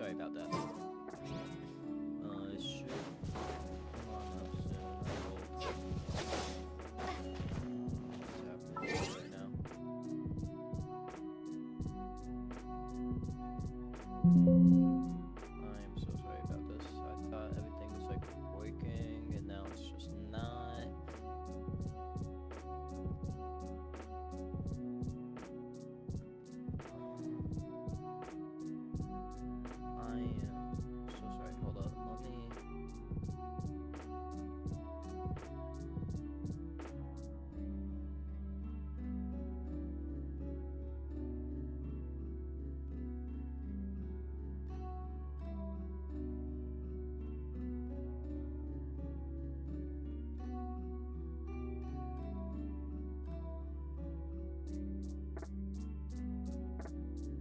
Sorry about that. It should come on up soon, I hope. What's happening right now? I am so sorry about this. I thought everything was like working, and now it's just not. I am so sorry. Hold up. Let me.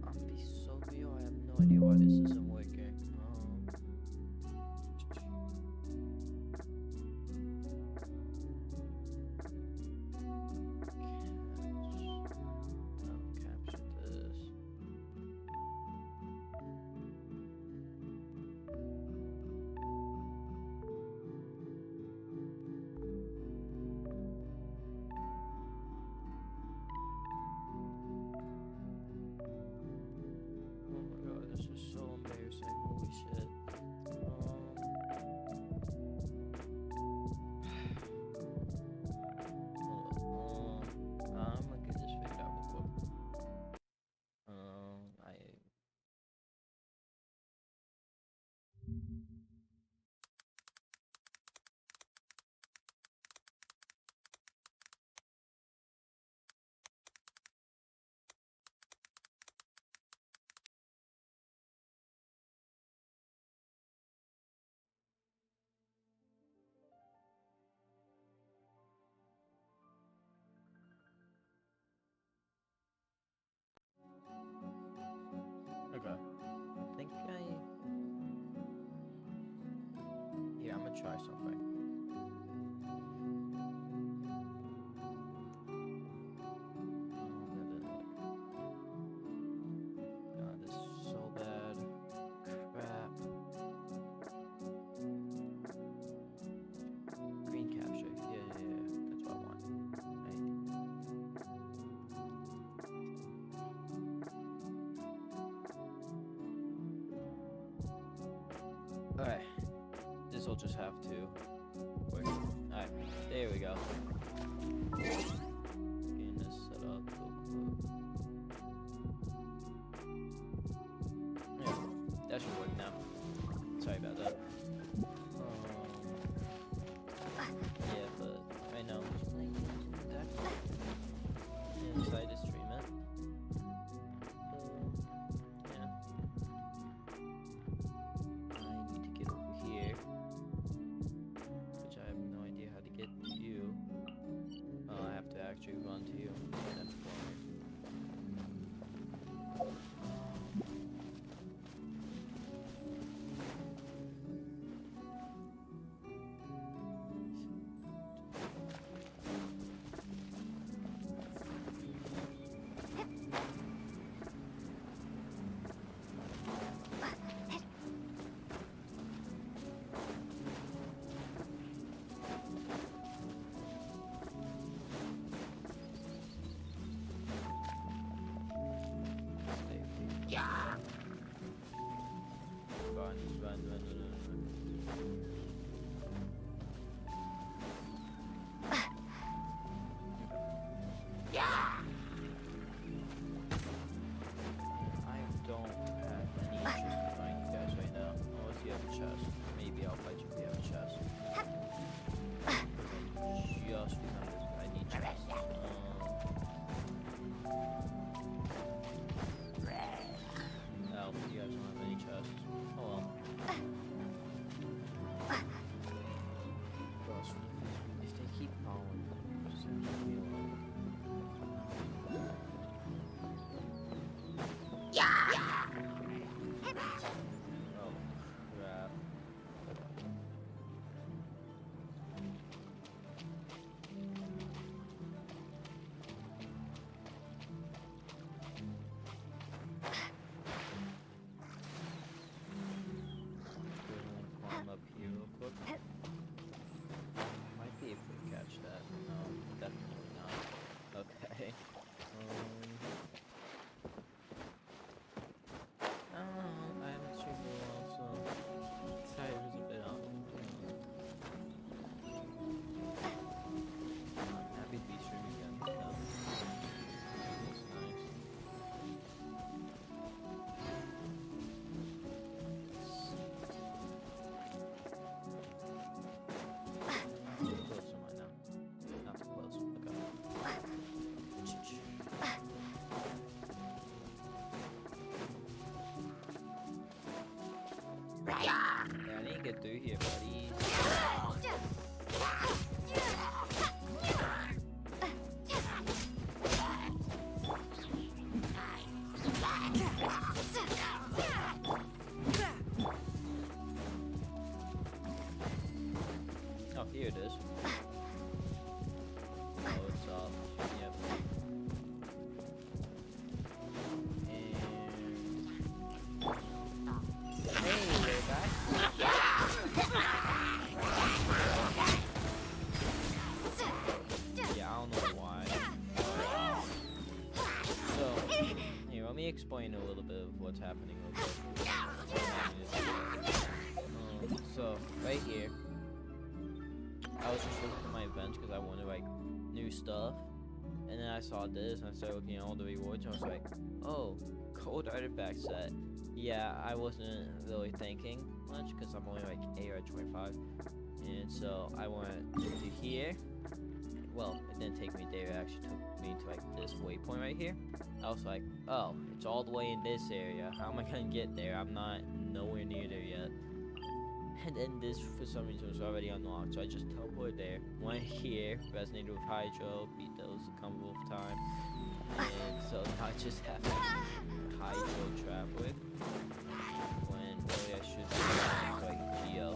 I'll be so real. I have no idea why this isn't working. Capture this. Oh my god, this is so embarrassing. Holy shit. Hold up. I'm gonna get this figured out real quick. I. Okay. I think I. Here, I'm gonna try something. God, this is so bad. Crap. Green capture. Yeah. That's what I want. Alright. This will just have to work. Alright. There we go. Getting this set up real quick. Yeah. That should work now. Sorry about that. Yeah, but right now I'm just playing games in the deck. Inside to stream it. Yeah. I need to get over here, which I have no idea how to get to you. I have to Here it is. Oh, it's up. Yep. And hey, there, guys. Yeah, I don't know why. So, here, let me explain a little bit of what's happening real quick. So, right here, I was just looking at my events because I wanted, like, new stuff. And then I saw this, and I started looking at all the rewards, and I was like, oh, cold artifact set. Yeah, I wasn't really thinking much because I'm only, like, 8 or 25. And so, I went to here. Well, it didn't take me there, it actually took me to, like, this waypoint right here. I was like, oh, it's all the way in this area. How am I gonna get there? I'm not nowhere near there yet. And then this, for some reason, was already unlocked, so I just teleported there. Went here, resonated with Hydro, beat those a couple of times. And so now I just have Hydro traffic. When really I should be like Geo.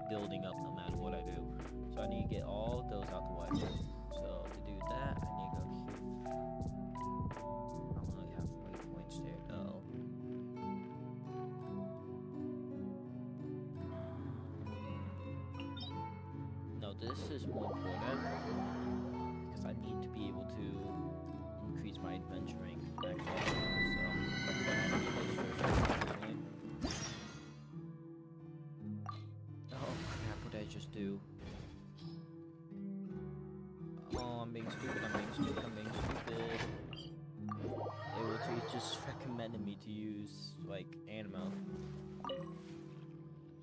Building up no matter what I do. So I need to get all of those out the way. So to do that, I need to go here. I only have 40 points there though. No, this is more important because I need to be able to increase my adventuring. Just do. Oh, I'm being stupid. It was just recommended me to use like Animo.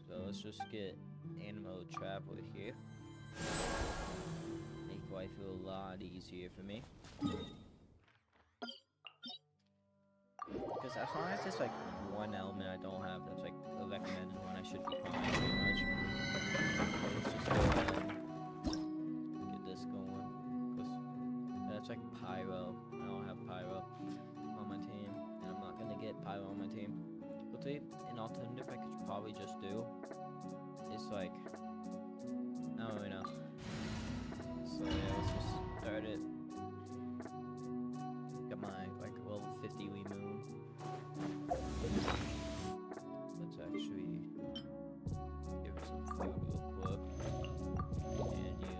So let's just get Animo Traveler here. Make life a lot easier for me. Because as long as there's like one element I don't have that's like a recommended one, I should be fine pretty much. So let's just go ahead and get this going. Because that's like Pyro. I don't have Pyro on my team. And I'm not gonna get Pyro on my team. But an alternative I could probably just do is like, I don't really know. So yeah, let's just start it. Got my like level 50 Wii Moon. Let's actually give her some food real quick. And you.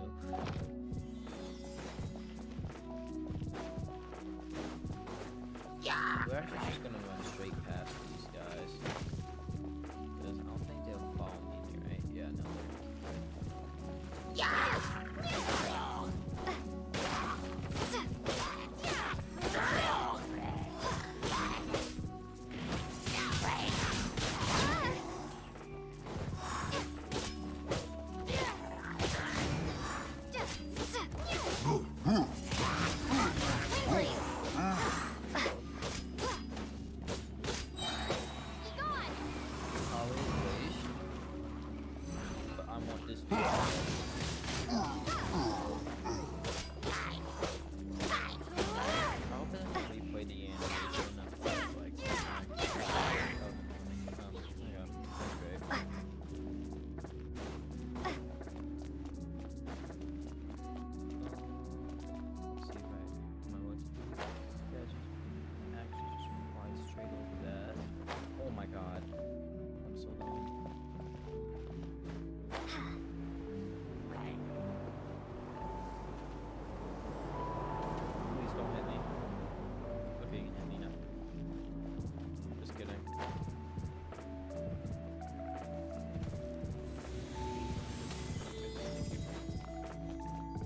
We're actually just gonna run straight past these guys. Because I don't think they'll follow me here, right? Yeah, no.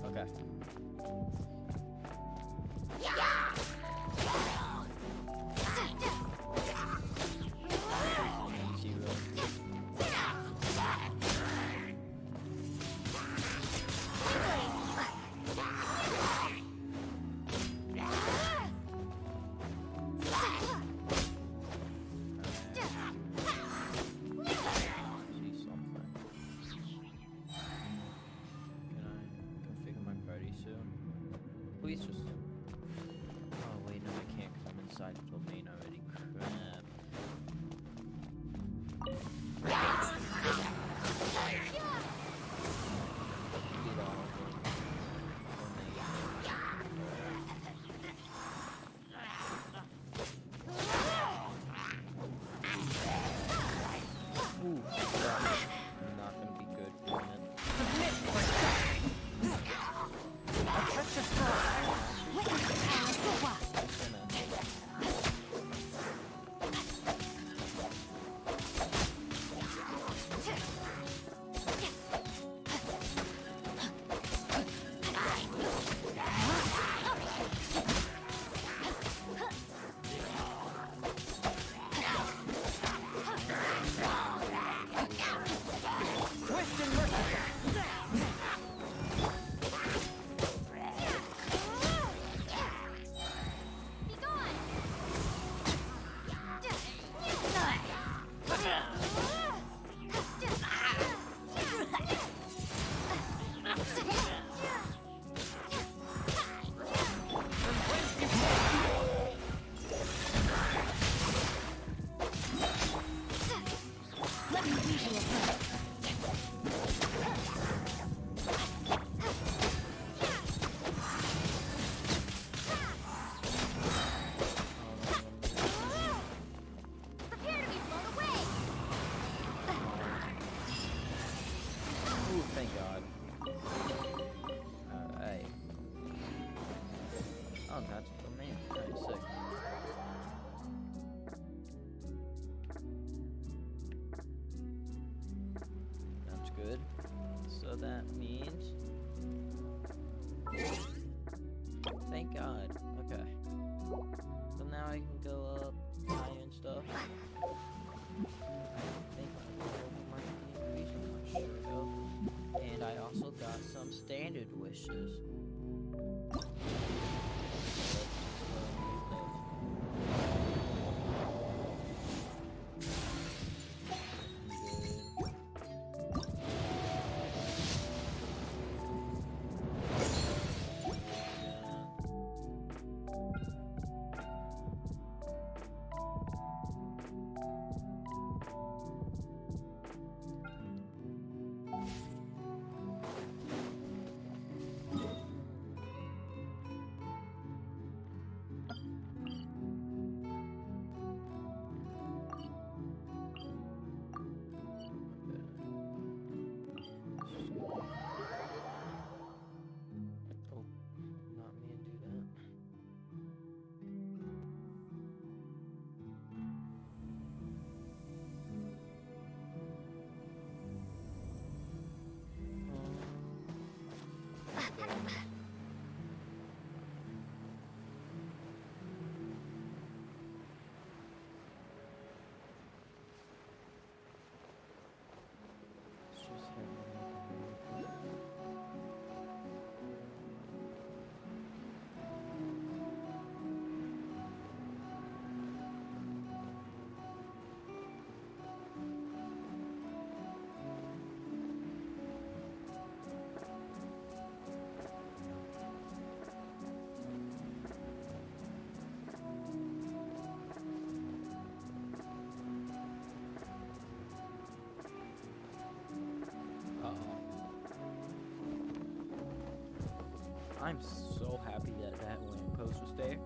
Okay. Please just... Oh wait, no I can't because I'm inside the domain already. Crap. Get off of domain. Ooh, not gonna be good for a minute. Submit or die! A treacherous foe! Witness the power of the wasp! Thank God. Alright. Oh, that's the domain. 96. That's good. So that means... Thank God. Okay. So now I can go up think my level might be increasing, I'm not sure though. And I also got some standard wishes. I'm so happy that that lamppost was there.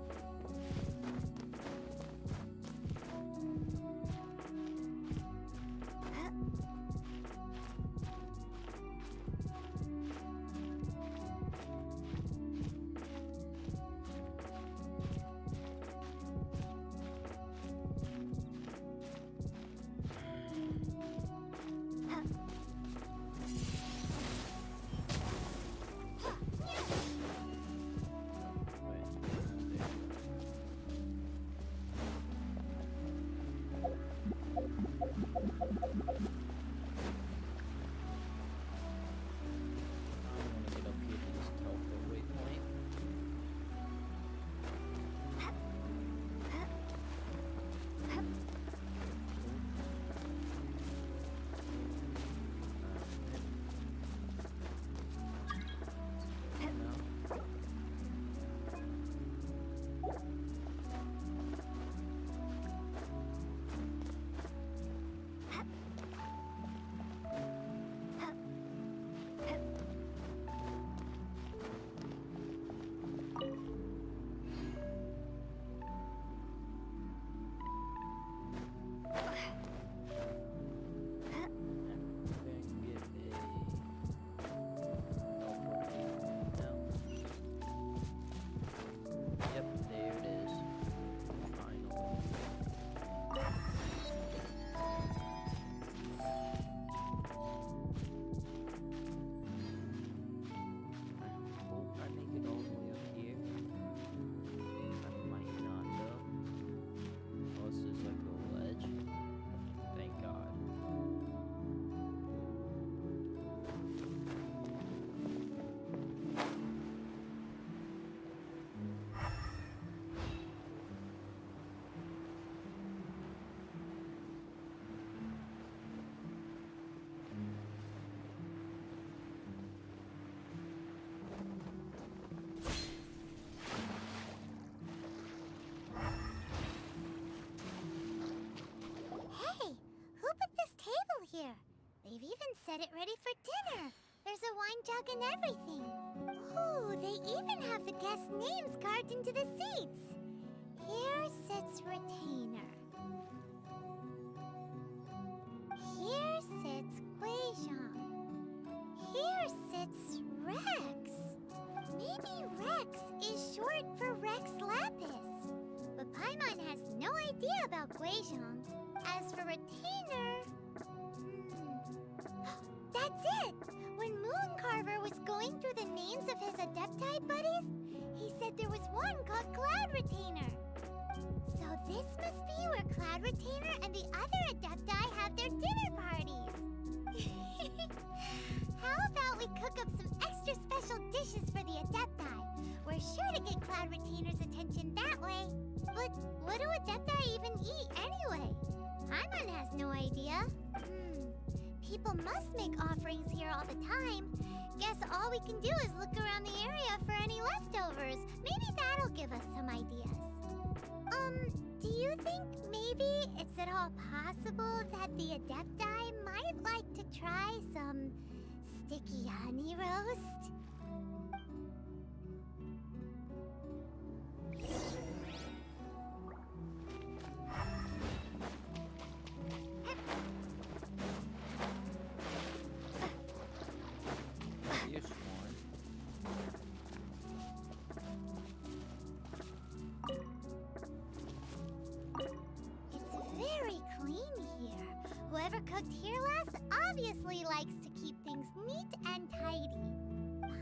Here. They've even set it ready for dinner. There's a wine jug and everything. Ooh, they even have the guests' names carved into the seats. Here sits Retainer. Here sits Guizhong. Here sits Rex. Maybe Rex is short for Rex Lapis. But Paimon has no idea about Guizhong. As for Retainer... That's it! When Mooncarver was going through the names of his Adepti buddies, he said there was one called Cloud Retainer. So this must be where Cloud Retainer special dishes for the Adepti. We're sure to get Cloud Retainer's attention that way. But what do Adepti even eat anyway? Paimon has no idea. People must make offerings here all the time. Guess all we can do is look around the area for any leftovers. Maybe that'll give us some ideas. Do you think maybe it's at all possible that the Adepti might like to try some sticky honey roast? You swan. It's very clean here. Whoever cooked here last obviously likes to keep things neat and tidy.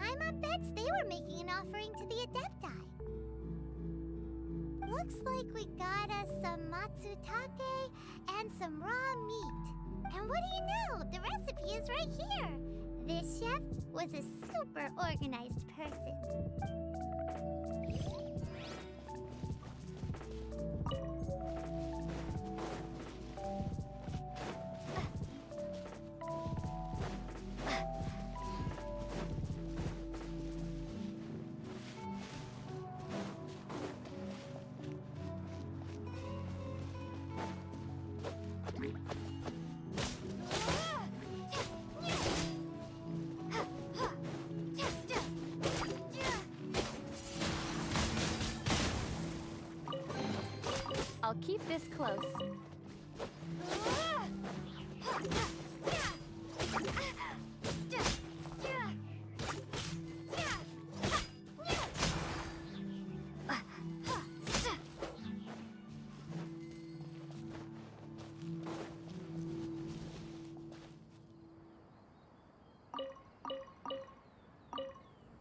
Paimon bets they were making an offering to the Adepti. Looks like we got us some matsutake and some raw meat. And what do you know? The recipe is right here. This chef was a super organized person. I'll keep this close.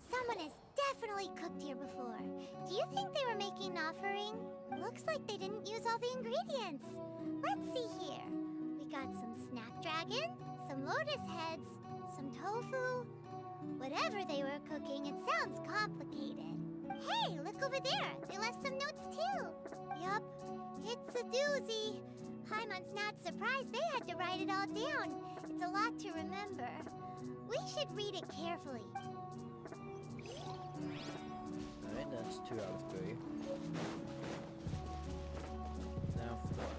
Someone has definitely cooked here before. Do you think they were making an offering? Looks like they didn't use all the ingredients. Let's see here. We got some snapdragon, some lotus heads, some tofu. Whatever they were cooking, it sounds complicated. Hey, look over there. They left some notes too. Yup, it's a doozy. Paimon's not surprised they had to write it all down. It's a lot to remember. We should read it carefully. Alright, that's 2 out of 3. Now what?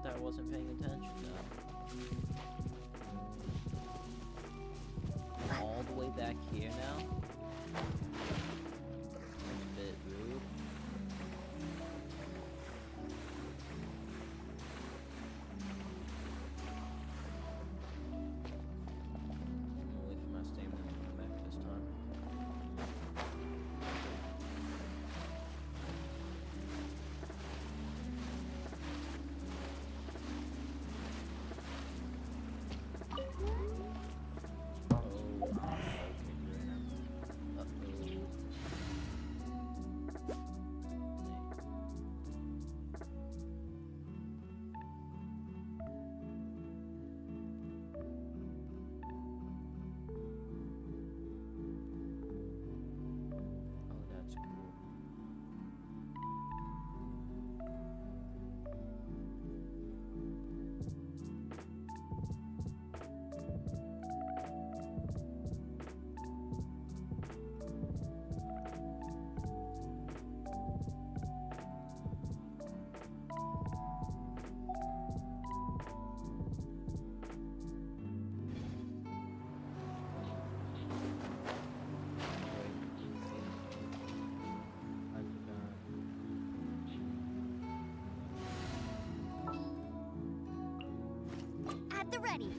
I wasn't paying attention now. All the way back here now? That's a bit rude. I'm gonna wait for my stamina to come back this time. At the ready.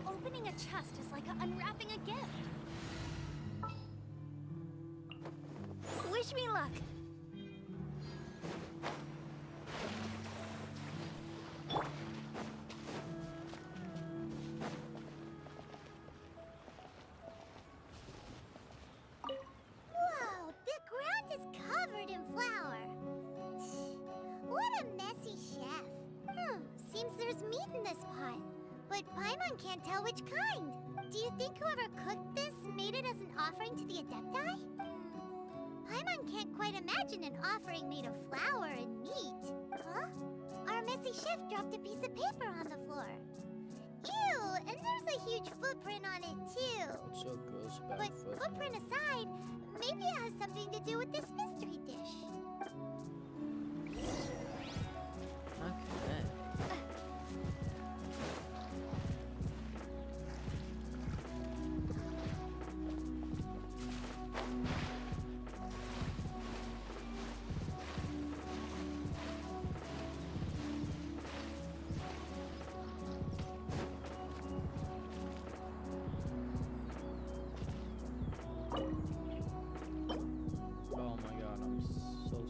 Opening a chest is like unwrapping a gift. Wish me luck. Whoa, the ground is covered in flour. What a messy chef. Seems there's meat in this pot, but Paimon can't tell which kind. Do you think whoever cooked this made it as an offering to the Adepti? Paimon can't quite imagine an offering made of flour and meat. Huh? Our messy chef dropped a piece of paper on the floor. Ew, and there's a huge footprint on it too. What's so gross about But footprint aside, maybe it has something to do with this mystery dish. Okay. Oh my god, I'm so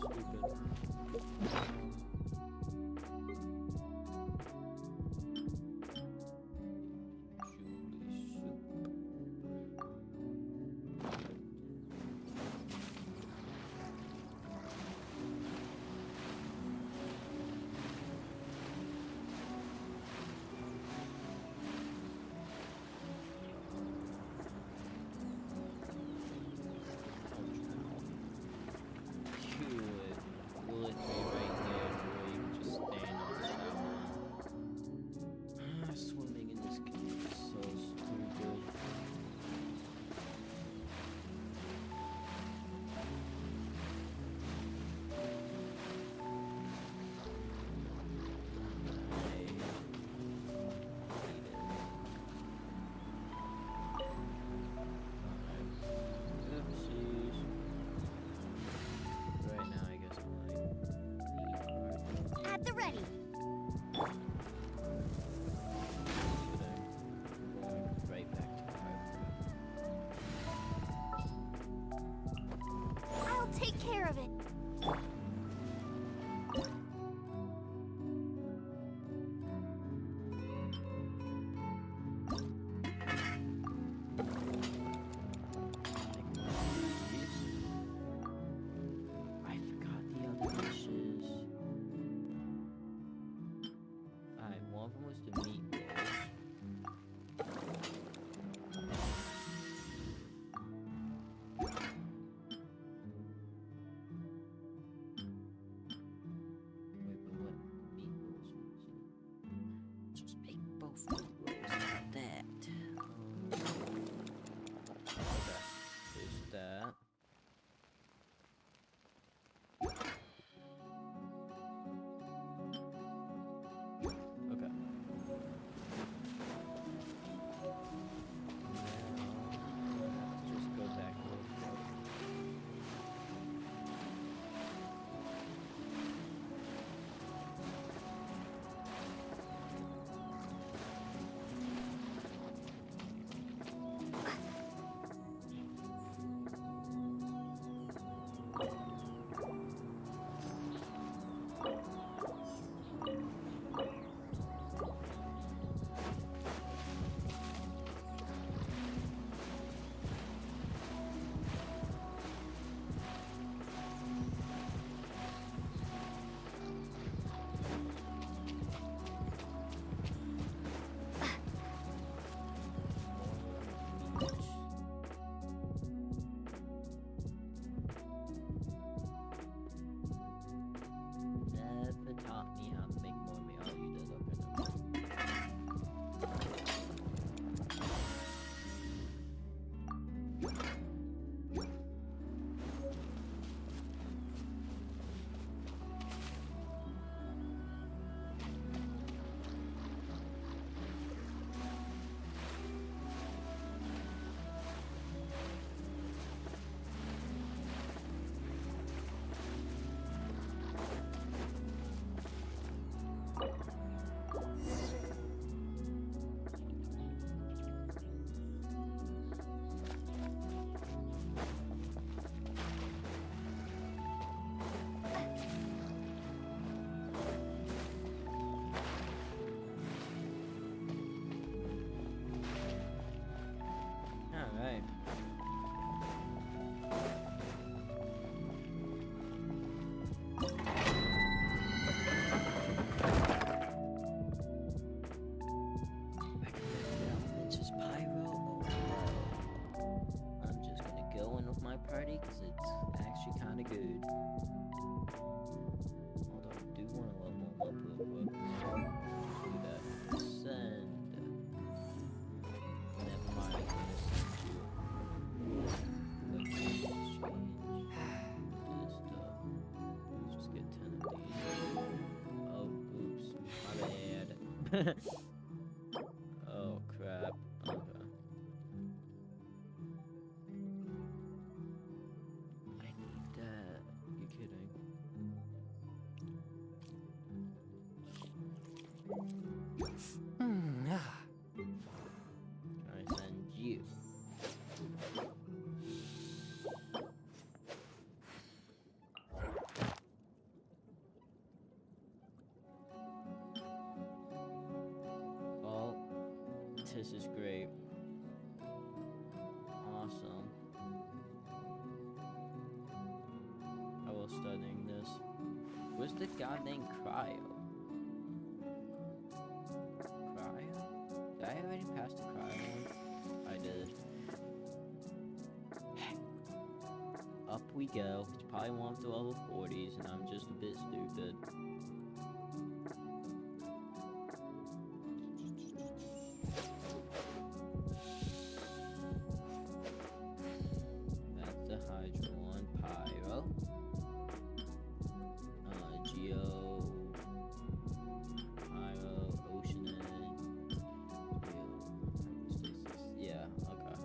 me because it's actually kind of good. Although I do want to level them up real quick. So do that. Send. Never mind, I'm gonna send you. Exchange. This stuff. Let's just get 10 of these. Oh, oops. My bad. Oh, crap. Okay. I need that. You kidding? I send you. Well, this is great. Awesome. I will studying this. Where's the god named Cryo? Cryo? Did I already pass the Cryo one? I did. Up we go. It's probably one of the level 40s, and I'm just a bit stupid. That's the Hydra one. Pyro. Geo. Pyro. Ocean Egg. Yeah, okay.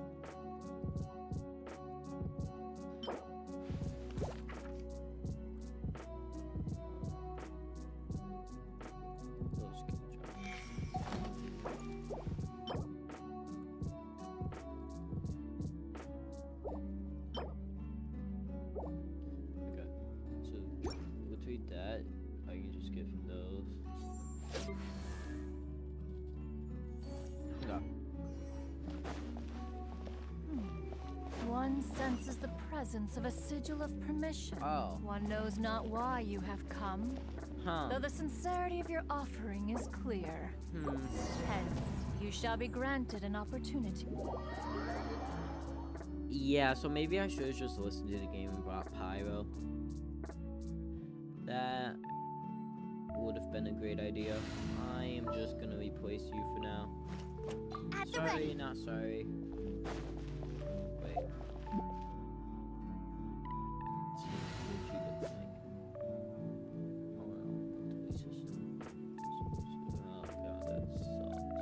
Those can try. Okay, so between that, I can just get from those. Okay. One senses the presence of a sigil of permission. Oh. One knows not why you have come, Huh. though the sincerity of your offering is clear. Hence, you shall be granted an opportunity. Yeah, so maybe I should have just listened to the game and brought Pyro. That would have been a great idea. I am just gonna replace you for now. At the Sorry, ready. not sorry. Wait. Let's see what you look like. Oh, well, police system. Oh god, that sucks.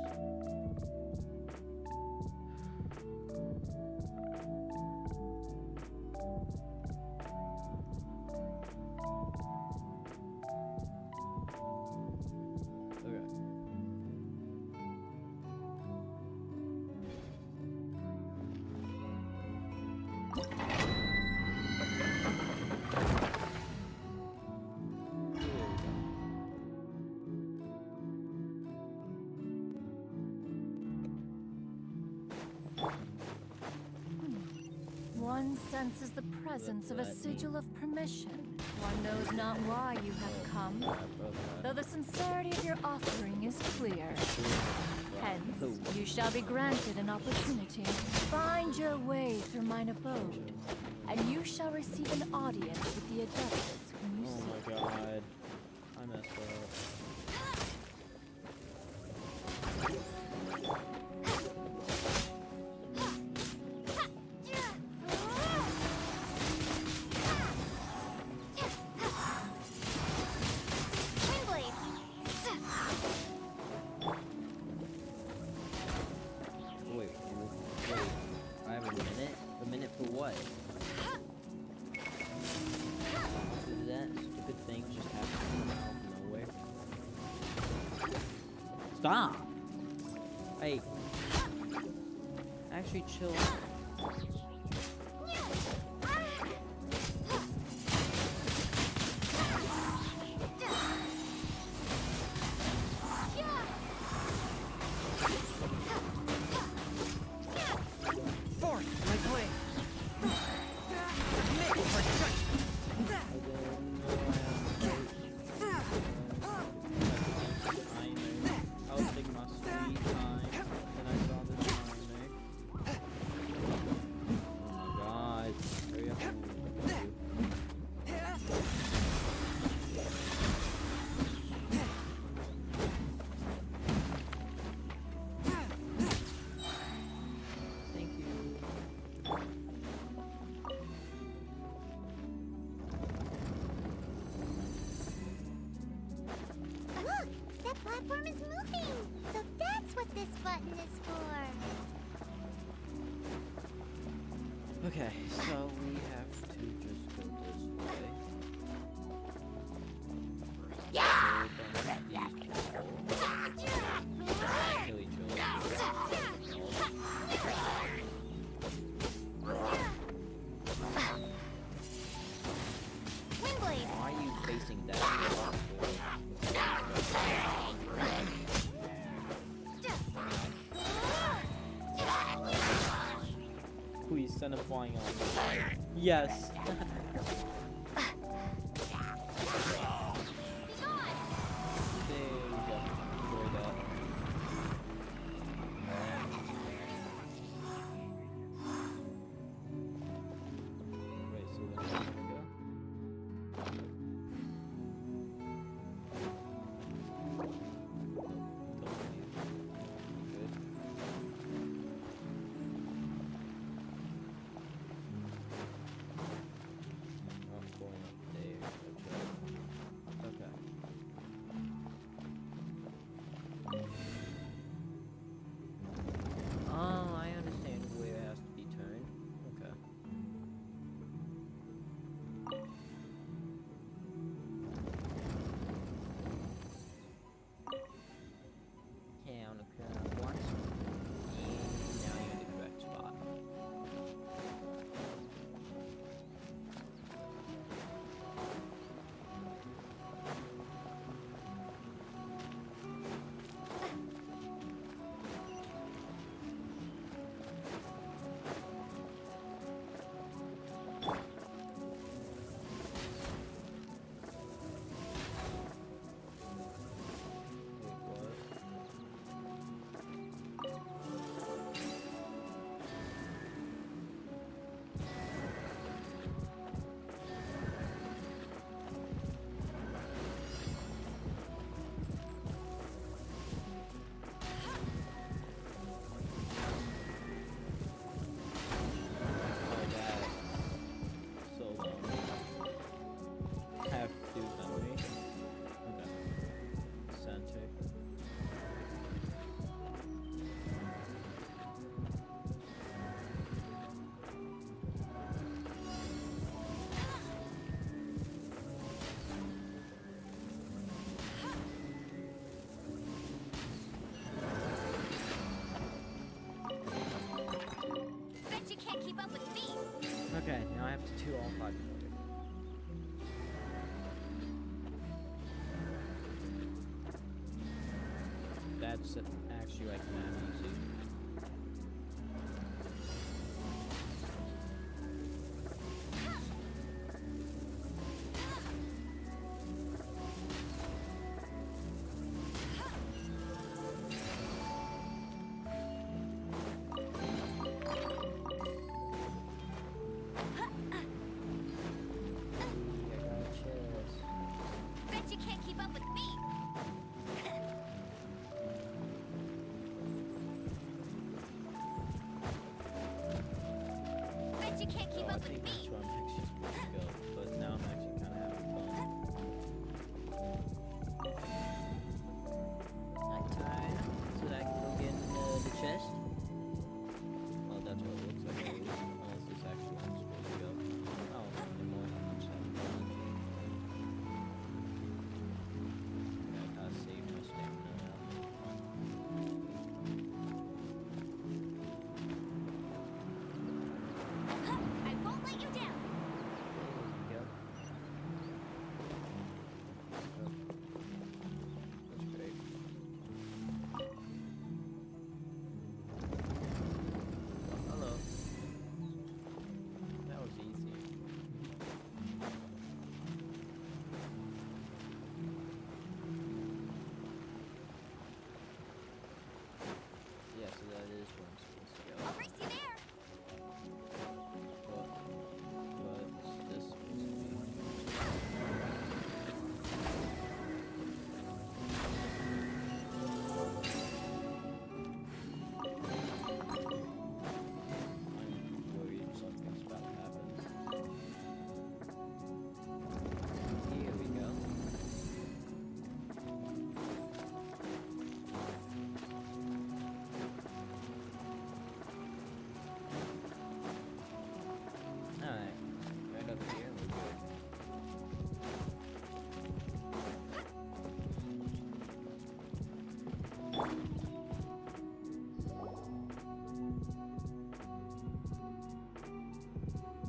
Okay. One senses the presence of a sigil of permission. One knows not why you have come, though the sincerity of your offering is clear. Hence, you shall be granted an opportunity. Find your way through mine abode, and you shall receive an audience with the Augustus whom you seek. Oh my god. I messed up. Windblade. Wait, I have a minute? A minute for what? Did that stupid thing just happen out of nowhere? Stop! Hey. Actually, chill out. I was taking my sweet time, and I saw this timer. platform is moving! So that's what this button is for! Okay, so we have to just go this way. Yeah! Kill each other. Windblade! Why are you facing that? Please send him flying on. Yes. There we go. Enjoy that. Right, so then we're gonna go. Okay, now I have to do all 5 in order. That's actually like mad easy. I think that's where I'm actually supposed to go, but now I'm actually kind of having fun. Nighttime, so that I can go get the chest. Well, that's what it looks like. Unless it's actually where I'm supposed to go. Oh, anymore. I'm just having fun. I gotta save my stamina now. I won't let you down!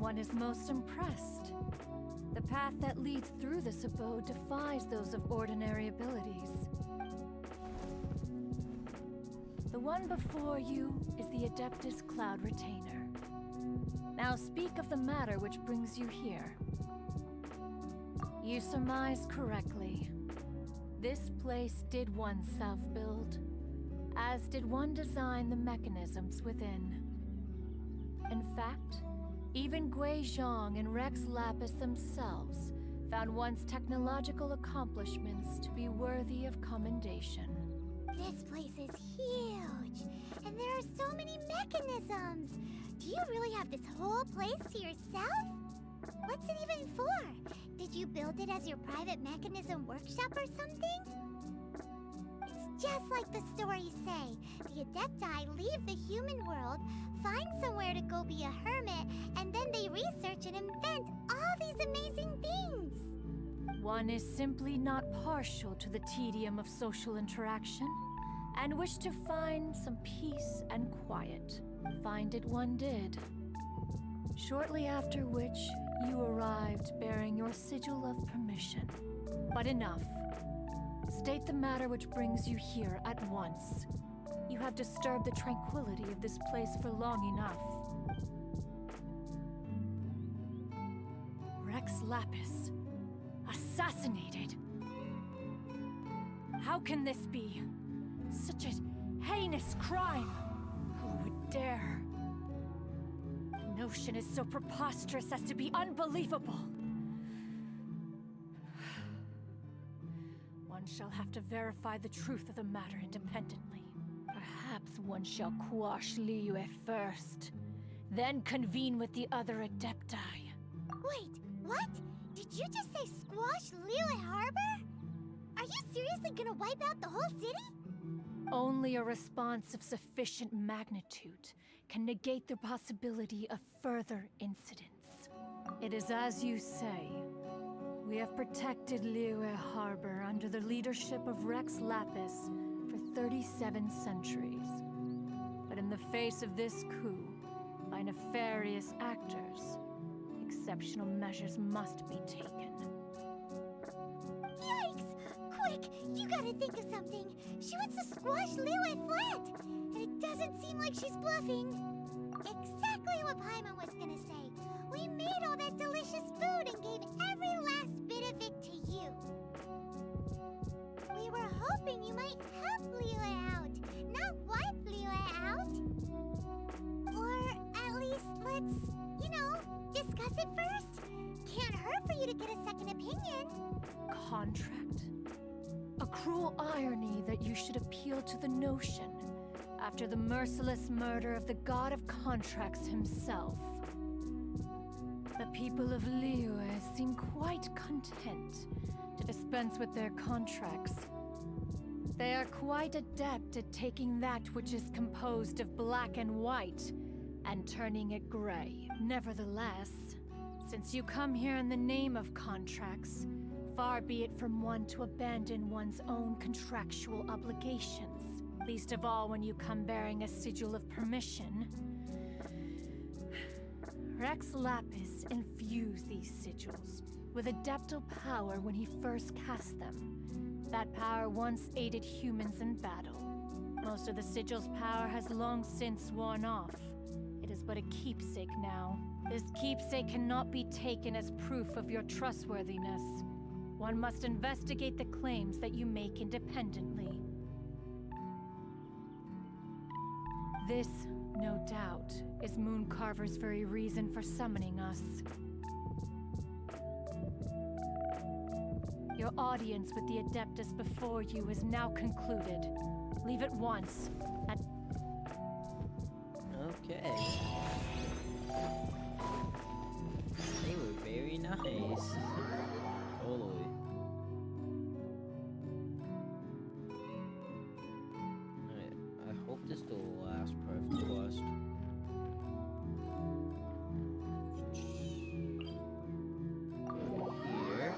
one is most impressed. The path that leads through this abode defies those of ordinary abilities. The one before you is the Adeptus Cloud Retainer. Now speak of the matter which brings you here. You surmise correctly. This place did one self-build, as did one design the mechanisms within. In fact, even Gui Zhang and Rex Lapis themselves found one's technological accomplishments to be worthy of commendation. This place is huge, and there are so many mechanisms. Do you really have this whole place to yourself? What's it even for? Did you build it as your private mechanism workshop or something? It's just like the stories say. The Adepti leave the human world, find somewhere to go be a hermit, and then they research and invent all these amazing things. One is simply not partial to the tedium of social interaction, and wished to find some peace and quiet. Find it one did. Shortly after which, you arrived bearing your sigil of permission. But enough. State the matter which brings you here at once. You have disturbed the tranquility of this place for long enough. Rex Lapis. Assassinated. How can this be? Such a heinous crime! Who would dare? The notion is so preposterous as to be unbelievable. One shall have to verify the truth of the matter independently. Perhaps one shall quash Liyue first, then convene with the other Adepti. Wait, what? Did you just say squash Liyue Harbor? Are you seriously gonna wipe out the whole city? Only a response of sufficient magnitude can negate the possibility of further incidents. It is as you say. We have protected Liyue Harbor under the leadership of Rex Lapis for 37 centuries. But in the face of this coup, by nefarious actors, exceptional measures must be taken. Yikes! Quick, you gotta think of something. She wants to squash Liyue flat, and it doesn't seem like she's bluffing. Exactly what Paimon was gonna say. We made all that delicious food and gave every last bit of it to you. We were hoping you might help Liyue out, not wipe Liyue out. Or at least let's, discuss it first. Can't hurt for you to get a second opinion. Contract? A cruel irony that you should appeal to the notion after the merciless murder of the god of contracts himself. The people of Liyue seem quite content to dispense with their contracts. They are quite adept at taking that which is composed of black and white and turning it gray. Nevertheless, since you come here in the name of contracts, far be it from one to abandon one's own contractual obligations, least of all when you come bearing a sigil of permission. Rex Lapis infused these sigils with adeptal power when he first cast them. That power once aided humans in battle. Most of the sigil's power has long since worn off. It is but a keepsake now. This keepsake cannot be taken as proof of your trustworthiness. One must investigate the claims that you make independently. This, no doubt, is Mooncarver's very reason for summoning us. Your audience with the Adeptus before you is now concluded. Leave at once, and... Okay. They were very nice. Totally. Alright, I hope this is the last perfect quest. Go here.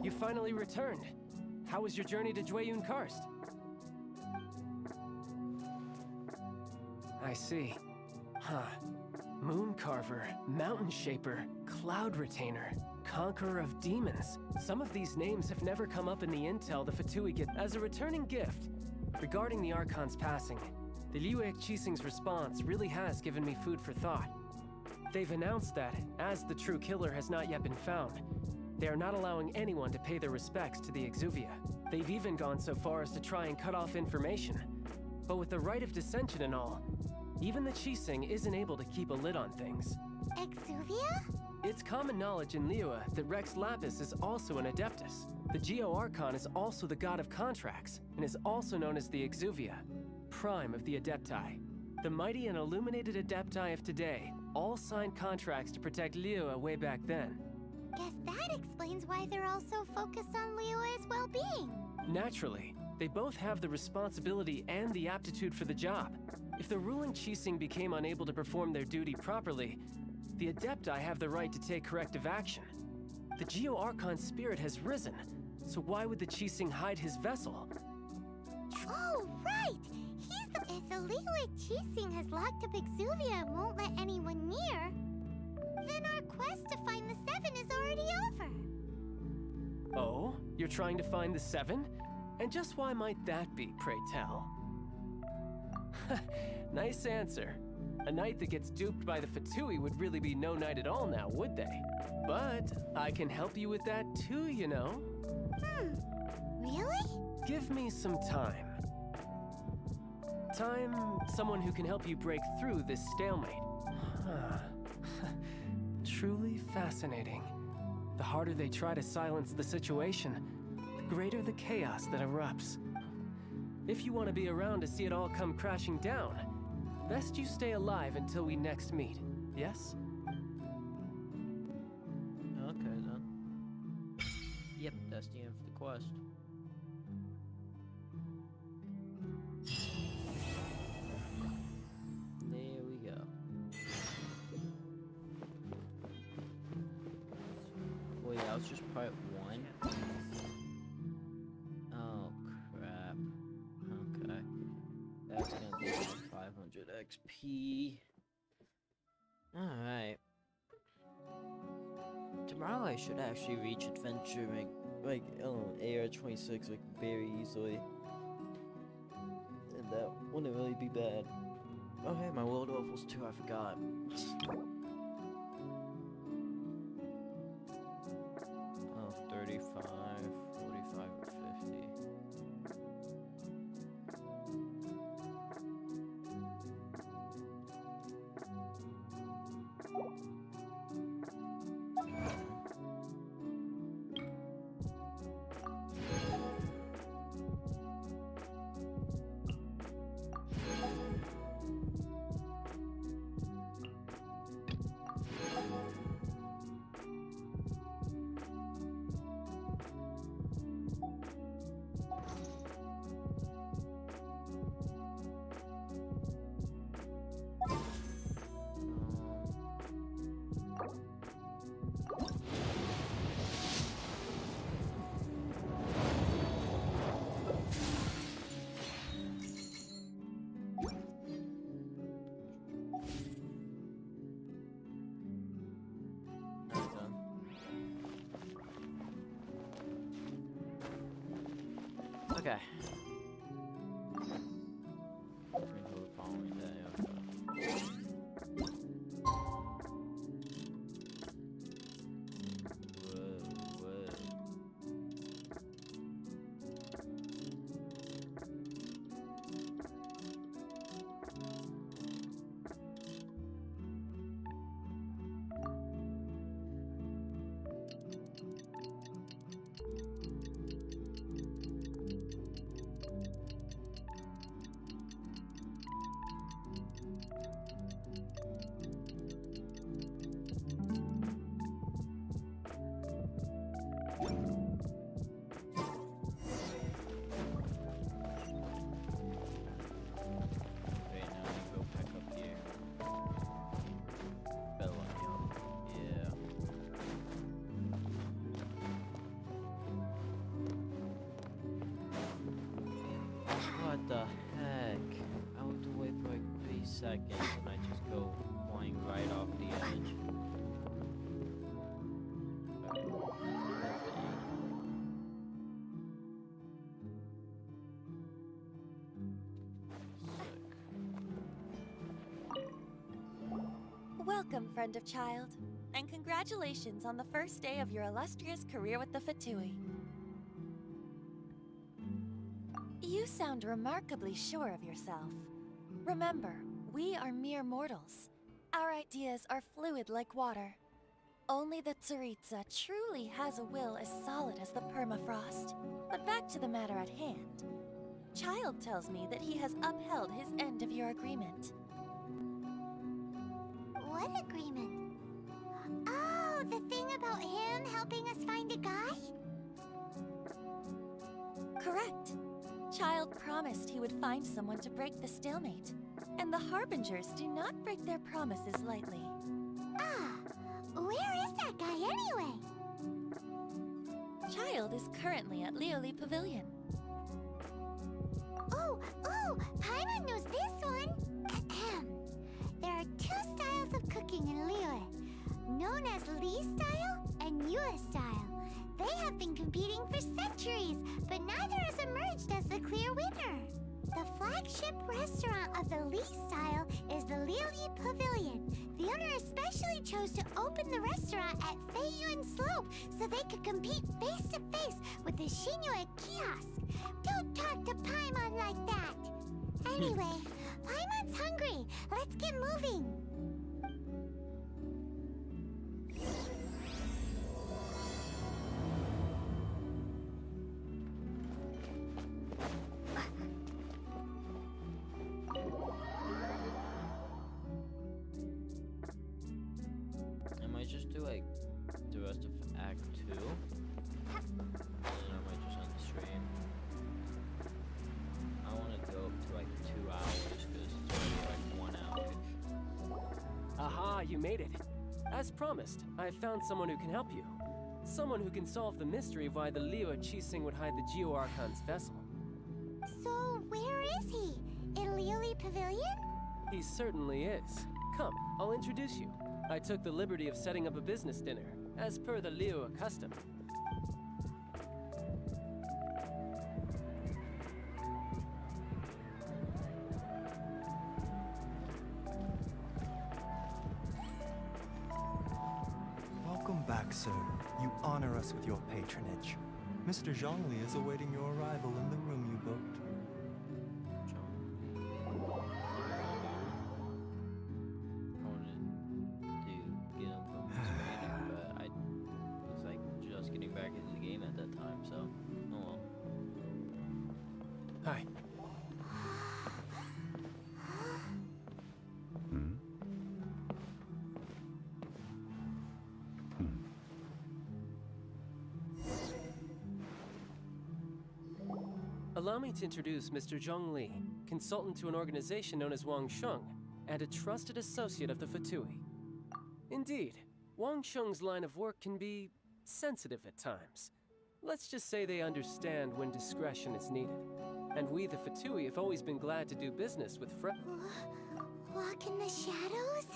you finally returned. How was your journey to Jueyun Karst? I see. Huh. Moon Carver, Mountain Shaper, Cloud Retainer, Conqueror of Demons. Some of these names have never come up in the intel the Fatui get. As a returning gift, regarding the Archon's passing, the Liyue Qixing's response really has given me food for thought. They've announced that, as the true killer has not yet been found, they are not allowing anyone to pay their respects to the Exuvia. They've even gone so far as to try and cut off information. But with the right of dissension and all, even the Qixing isn't able to keep a lid on things. Exuvia? It's common knowledge in Liyue that Rex Lapis is also an Adeptus. The Geo-Archon is also the god of contracts, and is also known as the Exuvia, prime of the Adepti. The mighty and illuminated Adepti of today all signed contracts to protect Liyue way back then. Guess that explains why they're all so focused on Liyue's well-being. Naturally, they both have the responsibility and the aptitude for the job. If the ruling Qixing became unable to perform their duty properly, the Adepti have the right to take corrective action. The Geo-Archon's spirit has risen, so why would the Qixing hide his vessel? Oh, right! He's the... If the Liyue Qixing has locked up Exuvia and won't let anyone near, then our quest to find the Seven is already over. Oh? You're trying to find the Seven? And just why might that be, pray tell? Nice answer. A knight that gets duped by the Fatui would really be no knight at all now, would they? But I can help you with that too, you know. Really? Give me some time. Someone who can help you break through this stalemate. Truly fascinating. The harder they try to silence the situation, the greater the chaos that erupts. If you want to be around to see it all come crashing down, best you stay alive until we next meet, yes? Okay then. Yep, that's the end for the quest. There we go. Wait, that was just part 1? Oh crap. Okay. That's gonna be 500 XP. Alright. Tomorrow I should actually reach adventure rank, like, AR-26, like, very easily. And that wouldn't really be bad. Oh hey, my world levels too, I forgot. Oh, 35, 45, or 50. Okay. Until the following day, okay. Whoa. seconds and I just go flying right off the edge. Welcome, friend of child, and congratulations on the first day of your illustrious career with the Fatui. You sound remarkably sure of yourself. Remember, we are mere mortals. Our ideas are fluid like water. Only the Tsaritsa truly has a will as solid as the permafrost. But back to the matter at hand. Child tells me that he has upheld his end of your agreement. What agreement? Oh, the thing about him helping us find a guy? Correct. Child promised he would find someone to break the stalemate. And the Harbingers do not break their promises lightly. Ah, where is that guy anyway? Child is currently at Lioli Pavilion. Oh, Paimon knows this one. Ahem. There are two styles of cooking in Liyue, known as Li style and Yue style. They have been competing for centuries, but neither has emerged as the clear winner. The flagship restaurant of the Li style is the Lioli Pavilion. The owner especially chose to open the restaurant at Feiyuan Slope so they could compete face to face with the Shinyue kiosk. Don't talk to Paimon like that. Anyway, Paimon's hungry. Let's get moving. I might just do like the rest of Act 2. And then I might just end the stream. I want to go up to like 2 hours because it's already like 1 hour. Aha, you made it. As promised, I found someone who can help you. Someone who can solve the mystery of why the Liyue Qixing would hide the Geo Archon's vessel. So, where is he? In Lioli Pavilion? He certainly is. Come, I'll introduce you. I took the liberty of setting up a business dinner, as per the Liyue custom. Welcome back, sir. You honor us with your patronage. Mr. Zhongli is awaiting your arrival in the room you booked. I wanted to get him from his meeting, but I was like just getting back into the game at that time, so oh well. Hi. Allow me to introduce Mr. Zhong Li, consultant to an organization known as Wang Sheng, and a trusted associate of the Fatui. Indeed, Wang Sheng's line of work can be sensitive at times. Let's just say they understand when discretion is needed. And we, the Fatui, have always been glad to do business with Walk in the shadows?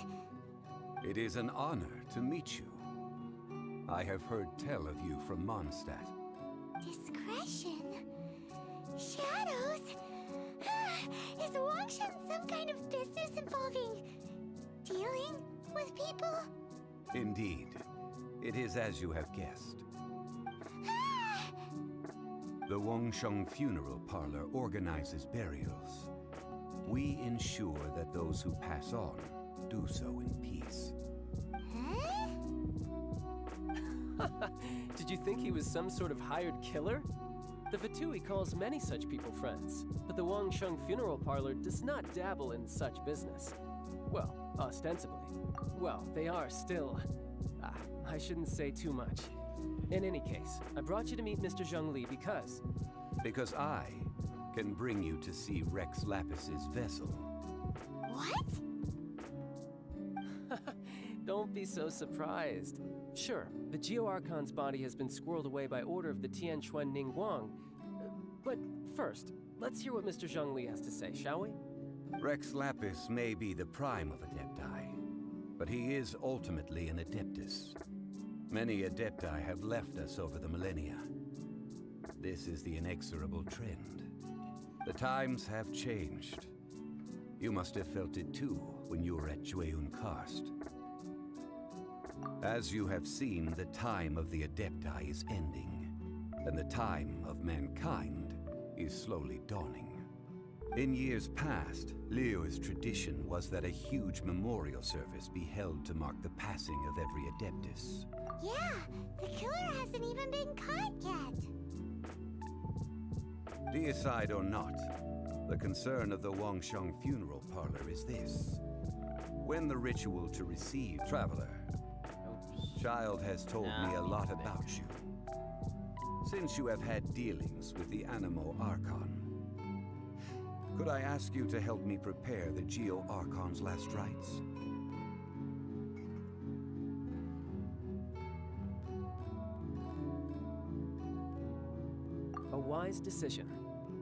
It is an honor to meet you. I have heard tell of you from Mondstadt. Discretion? Shadows? Is Wangshan some kind of business involving dealing with people? Indeed. It is as you have guessed. The Wangsheng Funeral Parlor organizes burials. We ensure that those who pass on do so in peace. Did you think he was some sort of hired killer? The Fatui calls many such people friends, but the Wangsheng Funeral Parlor does not dabble in such business. Well, ostensibly. Well, they are still... I shouldn't say too much. In any case, I brought you to meet Mr. Zhong Li because... Because I can bring you to see Rex Lapis's vessel. What? Don't be so surprised. Sure, the Geo Archon's body has been squirreled away by order of the Tianquan Ningguang. But first, let's hear what Mr. Zhong Li has to say, shall we? Rex Lapis may be the prime of Adepti, but he is ultimately an Adeptus. Many Adepti have left us over the millennia. This is the inexorable trend. The times have changed. You must have felt it too when you were at Jueyun Karst. As you have seen, the time of the Adepti is ending, and the time of mankind is slowly dawning. In years past, Liyue's tradition was that a huge memorial service be held to mark the passing of every Adeptus. Yeah, the killer hasn't even been caught yet. Deicide or not, the concern of the Wangsheng funeral parlor is this. When the ritual to receive Traveler, Child has told me a lot about you. Since you have had dealings with the Animo Archon, could I ask you to help me prepare the Geo Archon's last rites? A wise decision.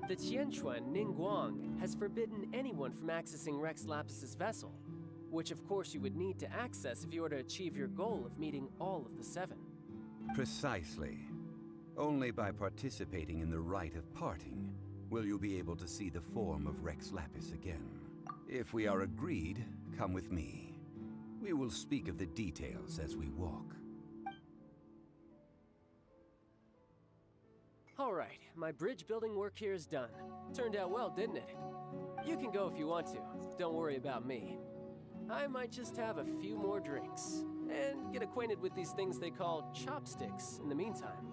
The Tianquan Ningguang has forbidden anyone from accessing Rex Lapis's vessel, which of course you would need to access if you were to achieve your goal of meeting all of the 7. Precisely. Only by participating in the rite of parting will you be able to see the form of Rex Lapis again. If we are agreed, come with me. We will speak of the details as we walk. All right, my bridge building work here is done. Turned out well, didn't it? You can go if you want to. Don't worry about me. I might just have a few more drinks and get acquainted with these things they call chopsticks in the meantime.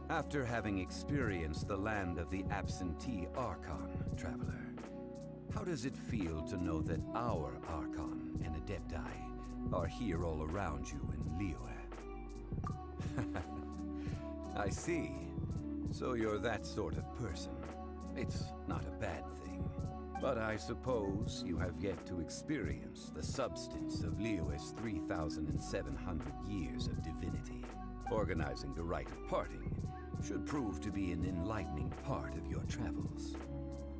After having experienced the land of the absentee Archon, Traveler, how does it feel to know that our Archon and Adepti are here all around you in Liyue? I see. So you're that sort of person. It's not a bad thing. But I suppose you have yet to experience the substance of Liyue's 3,700 years of divinity. Organizing the rite of parting should prove to be an enlightening part of your travels.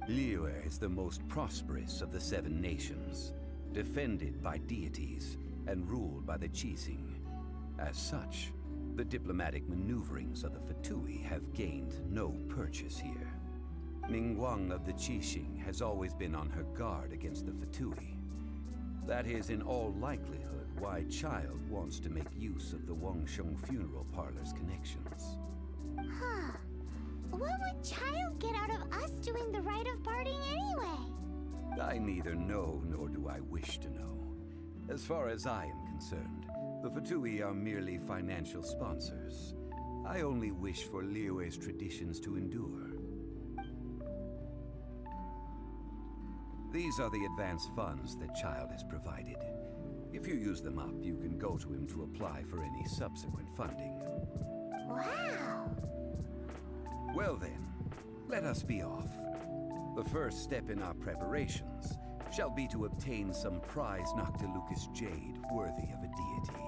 Liyue is the most prosperous of the 7 nations, defended by deities and ruled by the Qixing. As such, the diplomatic maneuverings of the Fatui have gained no purchase here. Ningguang of the Qixing has always been on her guard against the Fatui. That is in all likelihood why Child wants to make use of the Wangsheng funeral parlor's connections. Huh. What would Child get out of us doing the rite of parting anyway? I neither know nor do I wish to know. As far as I am concerned, the Fatui are merely financial sponsors. I only wish for Liyue's traditions to endure. These are the advance funds that Child has provided. If you use them up, you can go to him to apply for any subsequent funding. Wow! Well then, let us be off. The first step in our preparations shall be to obtain some prize Noctilucus jade worthy of a deity.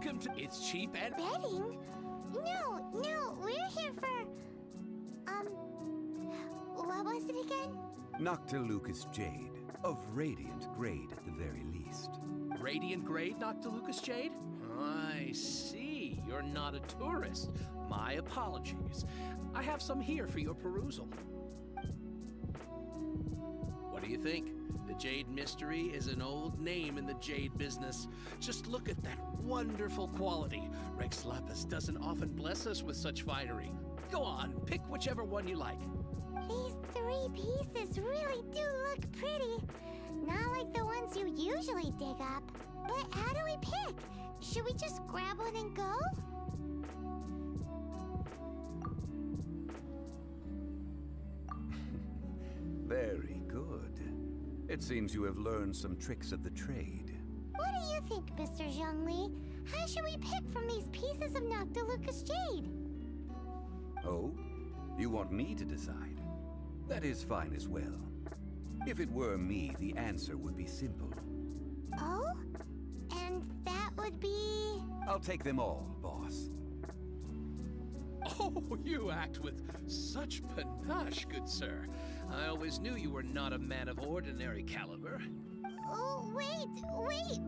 Welcome to... It's cheap and... Betting? No, we're here for... What was it again? Noctilucous Jade, of radiant grade at the very least. Radiant grade, Noctilucous Jade? I see. You're not a tourist. My apologies. I have some here for your perusal. What do you think? The Jade Mystery is an old name in the jade business. Just look at that wonderful quality. Rex Lapis doesn't often bless us with such finery. Go on, pick whichever one you like. These 3 pieces really do look pretty. Not like the ones you usually dig up. But how do we pick? Should we just grab one and go? Very good. It seems you have learned some tricks of the trade. What do you think, Mr. Zhongli? How should we pick from these pieces of Noctilucous Jade? Oh? You want me to decide? That is fine as well. If it were me, the answer would be simple. Oh? And that would be... I'll take them all, boss. Oh, you act with such panache, good sir. I always knew you were not a man of ordinary caliber. Oh, wait,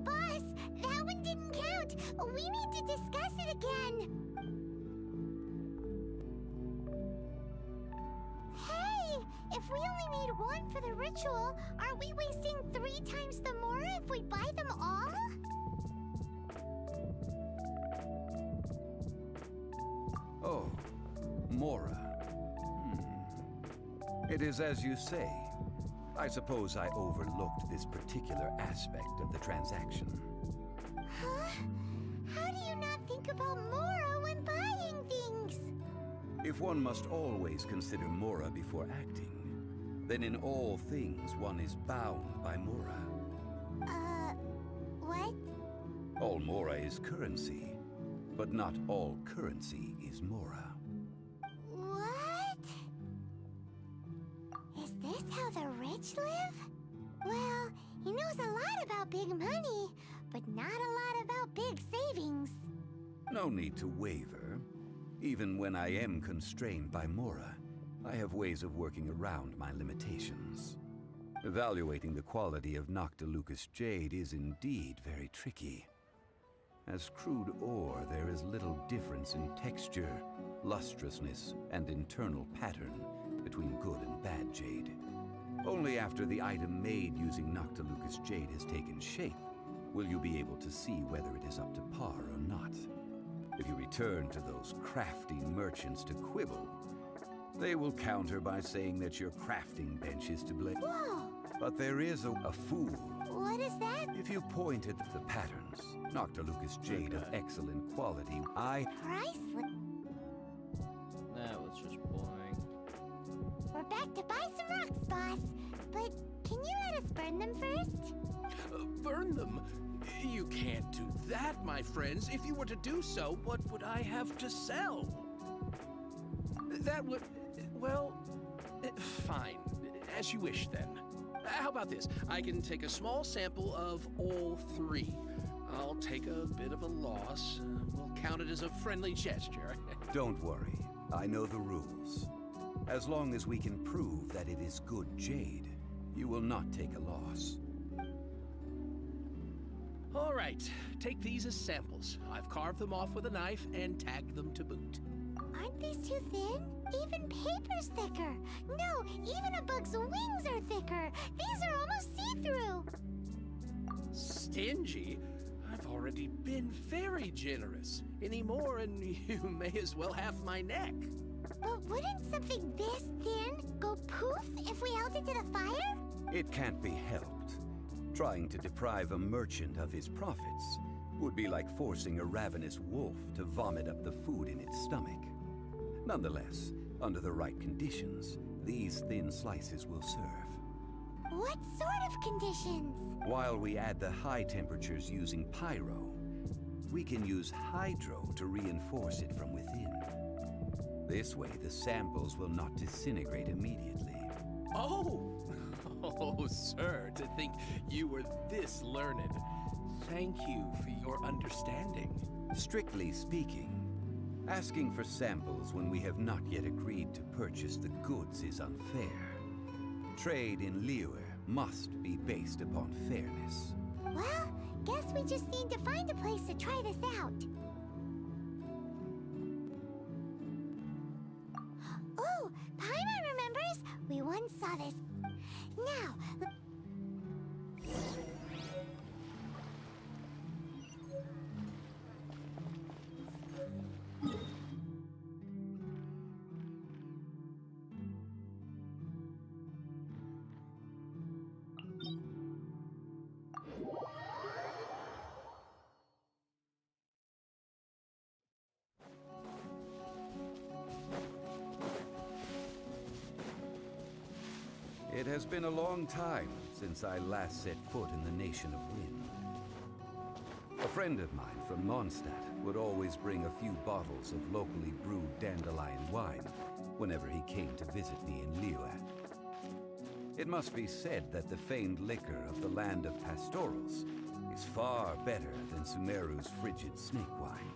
boss! That one didn't count! We need to discuss it again! Hey! If we only need one for the ritual, aren't we wasting 3 times the more if we buy them all? Oh, Mora. It is as you say. I suppose I overlooked this particular aspect of the transaction. Huh? How do you not think about Mora when buying things? If one must always consider Mora before acting, then in all things one is bound by Mora. What? All Mora is currency, but not all currency is Mora. What? Is this how the rich live? Well, he knows a lot about big money, but not a lot about big savings. No need to waver. Even when I am constrained by Mora, I have ways of working around my limitations. Evaluating the quality of Noctilucous Jade is indeed very tricky. As crude ore, there is little difference in texture, lustrousness, and internal pattern between good and bad jade. Only after the item made using Noctilucous Jade has taken shape will you be able to see whether it is up to par or not. If you return to those crafty merchants to quibble, they will counter by saying that your crafting bench is to blame. Whoa! But there is a fool. What is that? If you point at the patterns, Noctilucous Jade of excellent quality, Priceless. That was just boring. We're back to buy some rocks, boss. But can you let us burn them first? Burn them? You can't do that, my friends. If you were to do so, what would I have to sell? That would... well... fine. As you wish, then. How about this? I can take a small sample of all 3. I'll take a bit of a loss. We'll count it as a friendly gesture. Don't worry. I know the rules. As long as we can prove that it is good jade, you will not take a loss. All right. Take these as samples. I've carved them off with a knife and tagged them to boot. Aren't these too thin? Even paper's thicker. No, even a bug's wings are thicker. These are almost see-through. Stingy? I've already been very generous. Any more and you may as well have my neck. But wouldn't something this thin go poof if we held it to the fire? It can't be helped. Trying to deprive a merchant of his profits would be like forcing a ravenous wolf to vomit up the food in its stomach. Nonetheless, under the right conditions, these thin slices will serve. What sort of conditions? While we add the high temperatures using pyro, we can use hydro to reinforce it from within. This way, the samples will not disintegrate immediately. Oh! Oh, sir, to think you were this learned. Thank you for your understanding. Strictly speaking, asking for samples when we have not yet agreed to purchase the goods is unfair. Trade in Liyue must be based upon fairness. Well, guess we just need to find a place to try this out. Oh, Paimon remembers! We once saw this. Now, It has been a long time since I last set foot in the Nation of Wind. A friend of mine from Mondstadt would always bring a few bottles of locally brewed dandelion wine whenever he came to visit me in Liyue. It must be said that the famed liquor of the land of pastorals is far better than Sumeru's frigid snake wine.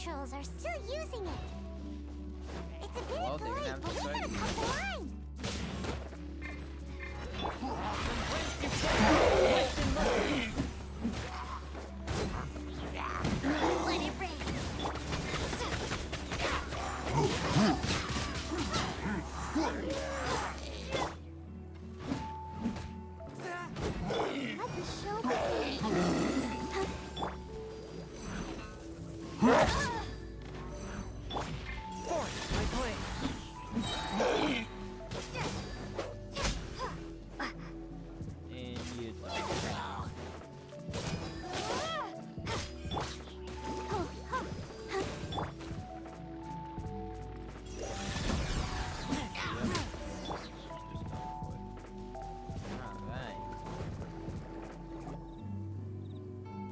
trolls are still using it. It's a bit Well, they're gonna polite, have but to we start gotta cut the line. Let it rain. Let the show begin. And you'd like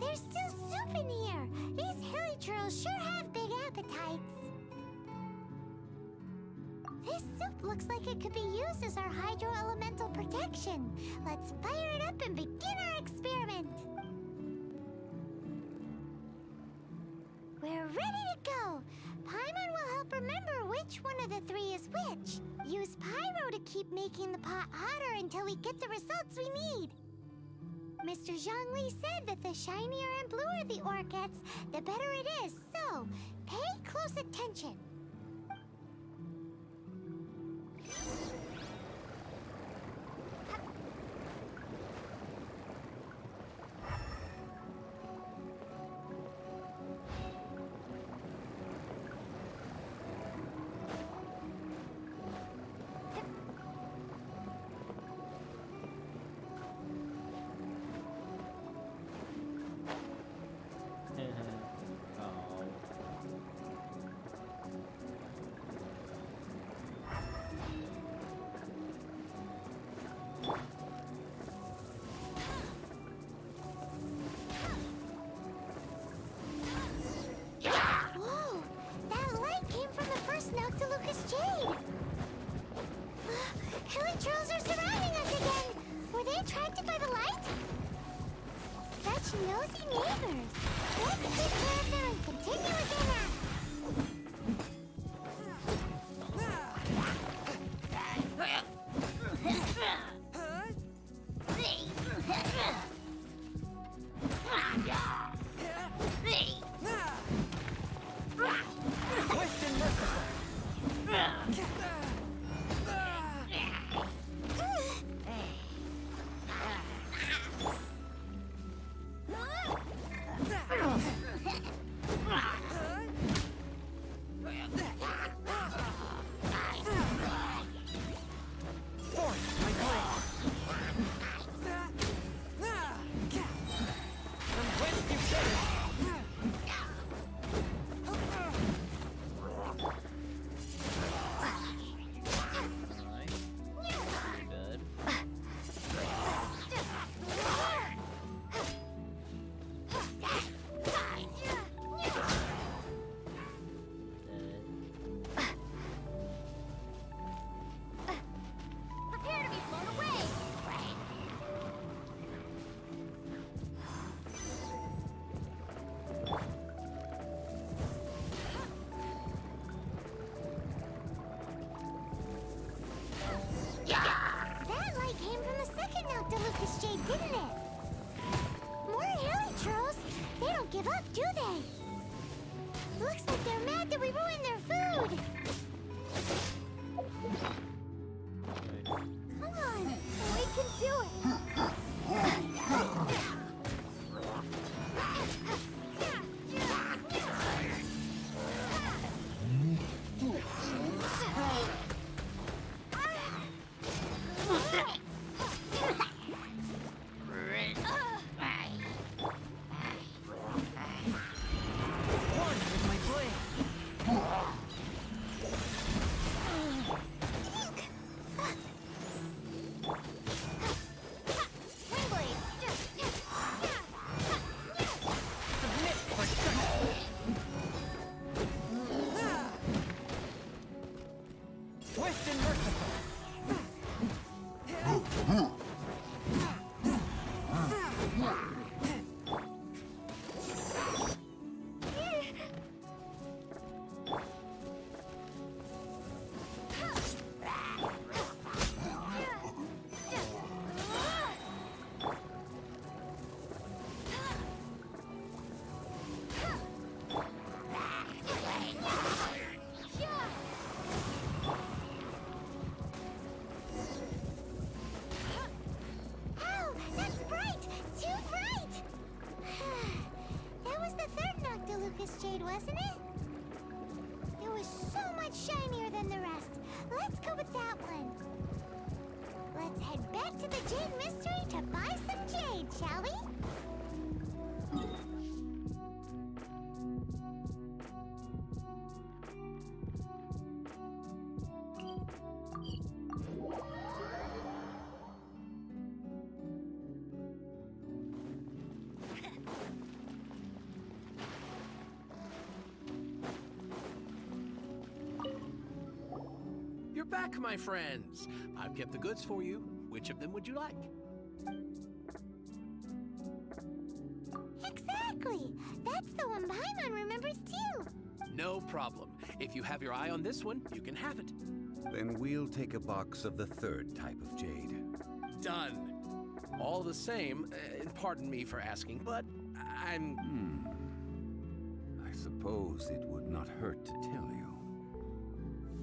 There's still soup in here. These hilly trolls sure have big appetites. This soup looks like it could be used as our hydro-elemental protection. Let's fire it up and begin our experiment. We're ready to go. Paimon will help remember which one of the three is which. Use pyro to keep making the pot hotter until we get the results we need. Mr. Zhongli said that the shinier and bluer the ore gets, the better it is. So, pay close attention. jade, wasn't it? It was so much shinier than the rest. Let's go with that one. Let's head back to the Jade Mystery to buy some jade, shall we? You're back, my friends. I've kept the goods for you. Which of them would you like? Exactly! That's the one Paimon remembers too! No problem. If you have your eye on this one, you can have it. Then we'll take a box of the third type of jade. Done. All the same, pardon me for asking, but I'm... I suppose it would not hurt to tell you.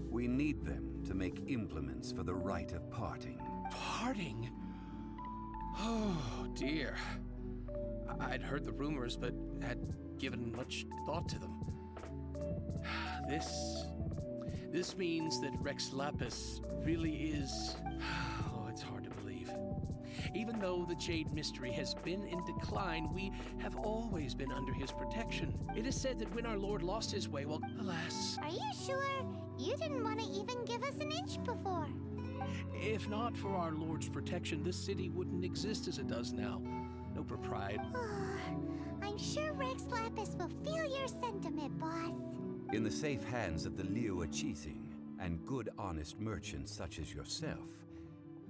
We need them to make implements for the rite of parting. Parting? Oh, dear. I'd heard the rumors, but had given much thought to them. This means that Rex Lapis really is... Oh, it's hard to believe. Even though the Jade Mystery has been in decline, we have always been under his protection. It is said that when our Lord lost his way, well, alas... Are you sure? You didn't want to even give us an inch before. If not for our Lord's protection, this city wouldn't exist as it does now. No pride. I'm sure Rex Lapis will feel your sentiment, boss. In the safe hands of the Liu Chising and good honest merchants such as yourself,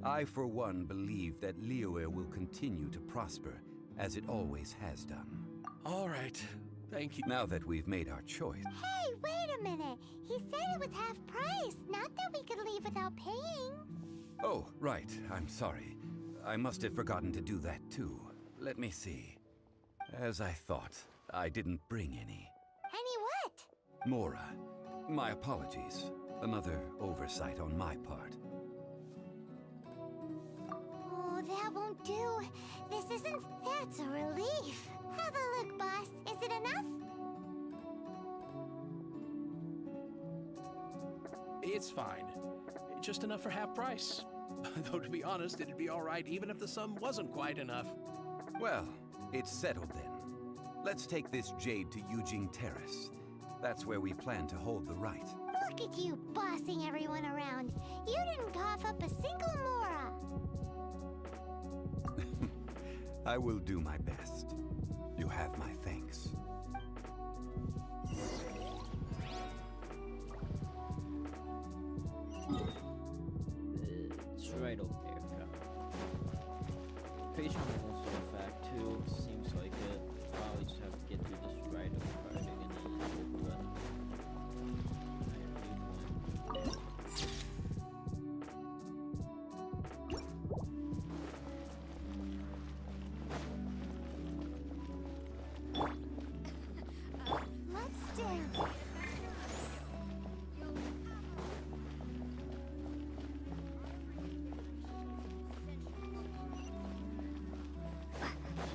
I for one believe that Liyue will continue to prosper as it always has done. All right, thank you. Now that we've made our choice... Hey, wait a minute. He said it was half price, not that we could leave without paying. Oh, right, I'm sorry. I must have forgotten to do that too. Let me see. As I thought, I didn't bring any. Any what? Mora, my apologies. Another oversight on my part. Oh, that won't do. This isn't... That's a relief. Have a look, boss. Is it enough? It's fine. Just enough for half price. Though to be honest, it'd be all right even if the sum wasn't quite enough. Well, it's settled then. Let's take this jade to Yujing Terrace. That's where we plan to hold the rite. Look at you bossing everyone around. You didn't cough up a single Mora. I will do my best. You have my thanks. It's right over there. Pretty sure I'm almost to the fact too. Seems like it. Probably just have to get through this right of parting and then over with. Let's dance.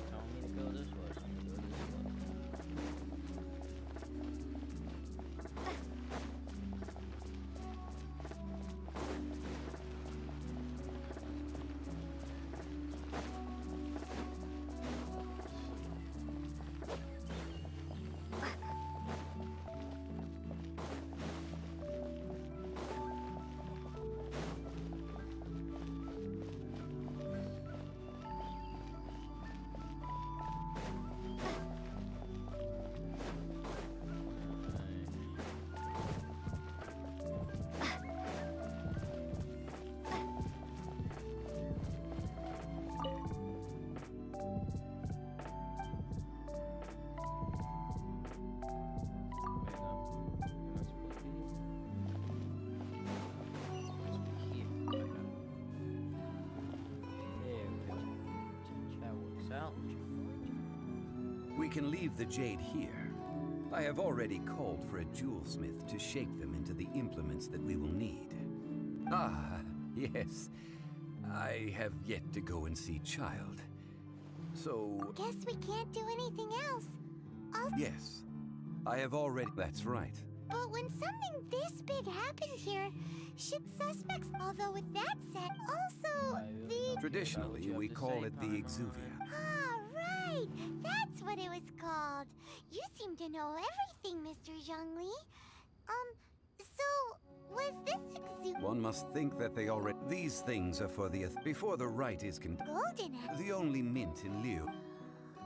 Telling me to go this way, so I'm gonna go this way. We can leave the jade here. I have already called for a jewelsmith to shape them into the implements that we will need. Ah, yes. I have yet to go and see Child. So... Guess we can't do anything else. Yes. I have already. That's right. But when something this big happened here, should suspects... Although with that said, also the... Traditionally, we call it the exuvia. Ah, right! That's what it was called. You seem to know everything, Mr. Zhongli. So, was this exu... One must think that they already. These things are for the. Before the rite is Golden apple? the only mint in Liu.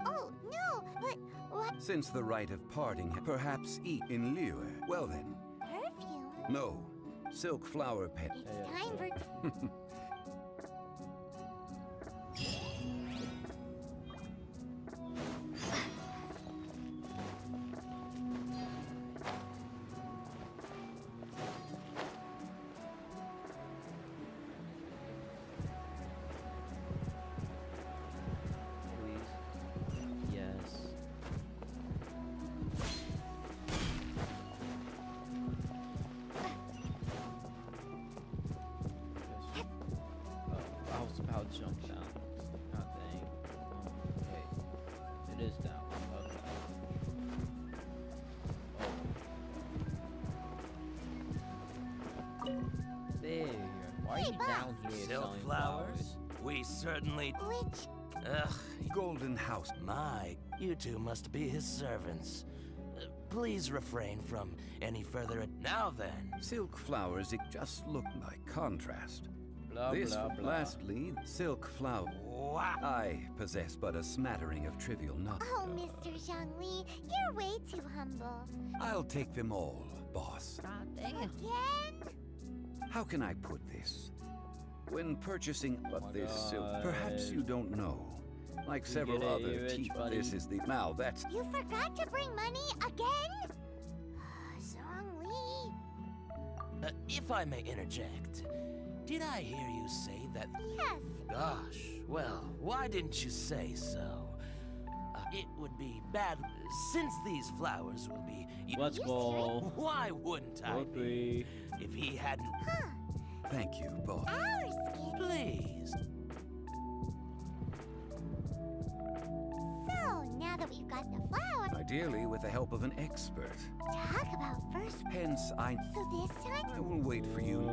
Oh, no, but what... Since the rite of parting, perhaps eat in Liu. Well then, Perfume? no. Silk flower pet. It's time for... Please. Yes. I was about to jump down. God dang. Wait. It is down. Okay. There. Why are Hey, you boss. down here Silk selling flowers? We certainly... Which... Ugh, Golden house. my, you two must be his servants. Please refrain from any further... Now then, Silk flowers. It just look by contrast. Blah, This, blah, blah. lastly, silk flower. wow. I possess but a smattering of trivial knowledge. Oh, Mr. Zhongli, you're way too humble. I'll take them all, boss. God damn. Again? How can I put this? When purchasing my this silk, perhaps God. you don't know. Like several get it, other you rich tea, buddy. this is the now that's You forgot to bring money again? Zhongli. If I may interject, did I hear you say that... Yes. Gosh, well, why didn't you say so? It would be bad, since these flowers will be... Let's go. Why wouldn't I be? If he hadn't... Huh. thank you, boss. Our skin. Please. So, now that we've got the flower, Ideally with the help of an expert. talk about first... Hence, I So this time, will wait for you.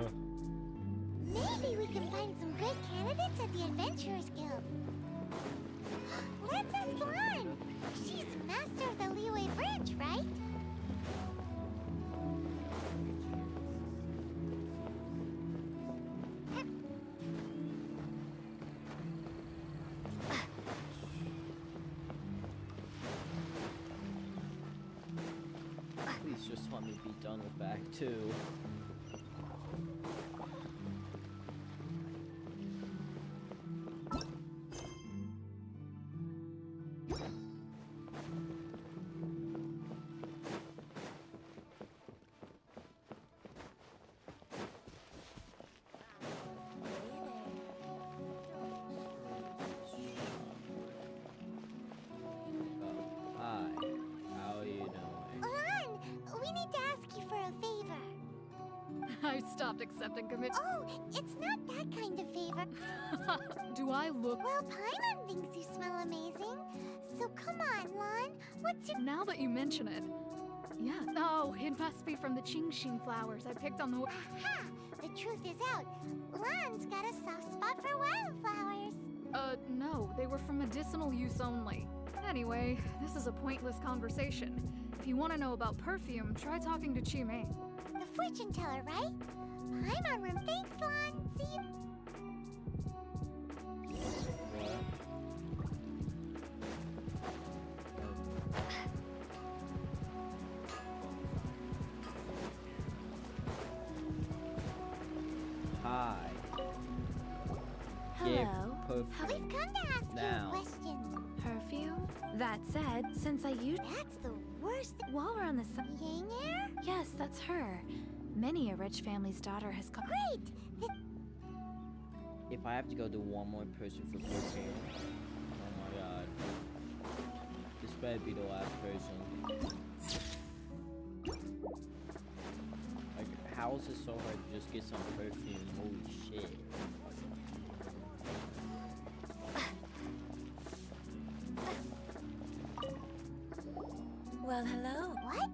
maybe we can find some good candidates at the Adventurers Guild. Let's ask Lan. She's master of the Liyue Bridge, right? Please just let me be done with Act 2. Hi, how are you doing? Lan, we need to ask you for a favor. I stopped accepting commit. Oh, it's not that kind of favor. Do I look... Well, Paimon thinks you smell amazing. So come on, Lan. What's your... Now that you mention it. Yeah. Oh, it must be from the Genshin flowers I picked on the... Aha! The truth is out. Lan's got a soft spot for wildflowers. No, they were for medicinal use only. Anyway, this is a pointless conversation. If you want to know about perfume, try talking to Chimei. The fortune teller, right? Paimon room. Thanks, Lan. See you. Hi. Hello. Give We've perfume. come to ask Now. you a question. Perfume? That said, since I used... That's the worst. While we're on the sub... Yang Air? Yes, that's her. Many a rich family's daughter has come... Great. If I have to go to one more person for perfume, oh my god. This better be the last person. Like, how is it so hard to just get some perfume? Holy shit. Well, hello. What?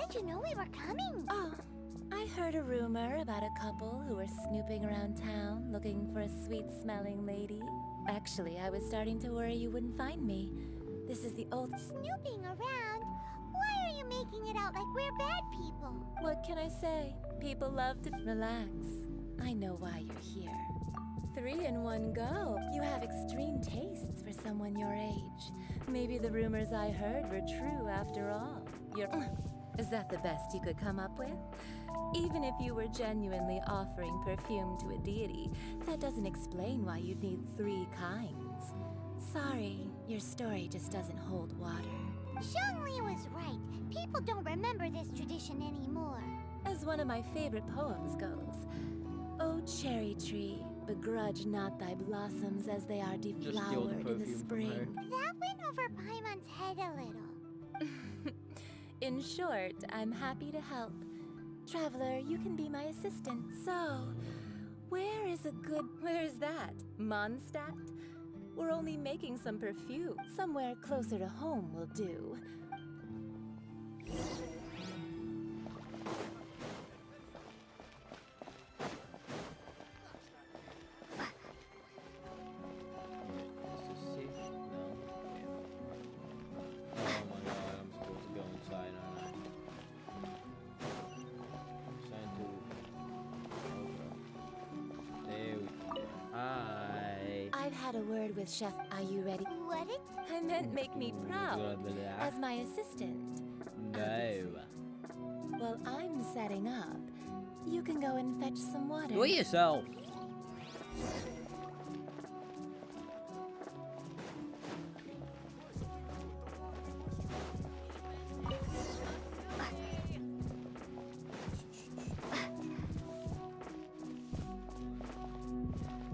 did you know we were coming? Oh, I heard a rumor about a couple who were snooping around town looking for a sweet-smelling lady. Actually, I was starting to worry you wouldn't find me. This is the old... Snooping around? Why are you making it out like we're bad people? What can I say? People love to relax. I know why you're here. 3 in one go. You have extreme tastes for someone your age. Maybe the rumors I heard were true after all. Is that the best you could come up with? Even if you were genuinely offering perfume to a deity, that doesn't explain why you'd need 3 kinds. Sorry, your story just doesn't hold water. Zhongli was right. People don't remember this tradition anymore. As one of my favorite poems goes, "O cherry tree, begrudge not thy blossoms as they are Just steal the deflowered in the perfume from spring." her. That went over Paimon's head a little. In short, I'm happy to help. Traveler, you can be my assistant. So, where is that? Mondstadt? We're only making some perfume. Somewhere closer to home will do. Is this safe? No. Oh my god, I'm supposed to go inside, aren't I? Trying to... Okay. There we go. Hi. I've had a word with Chef. Are you ready? What did... I meant make me proud. Blah, blah, blah. As my assistant. No. While I'm setting up, you can go and fetch some water. Do it yourself.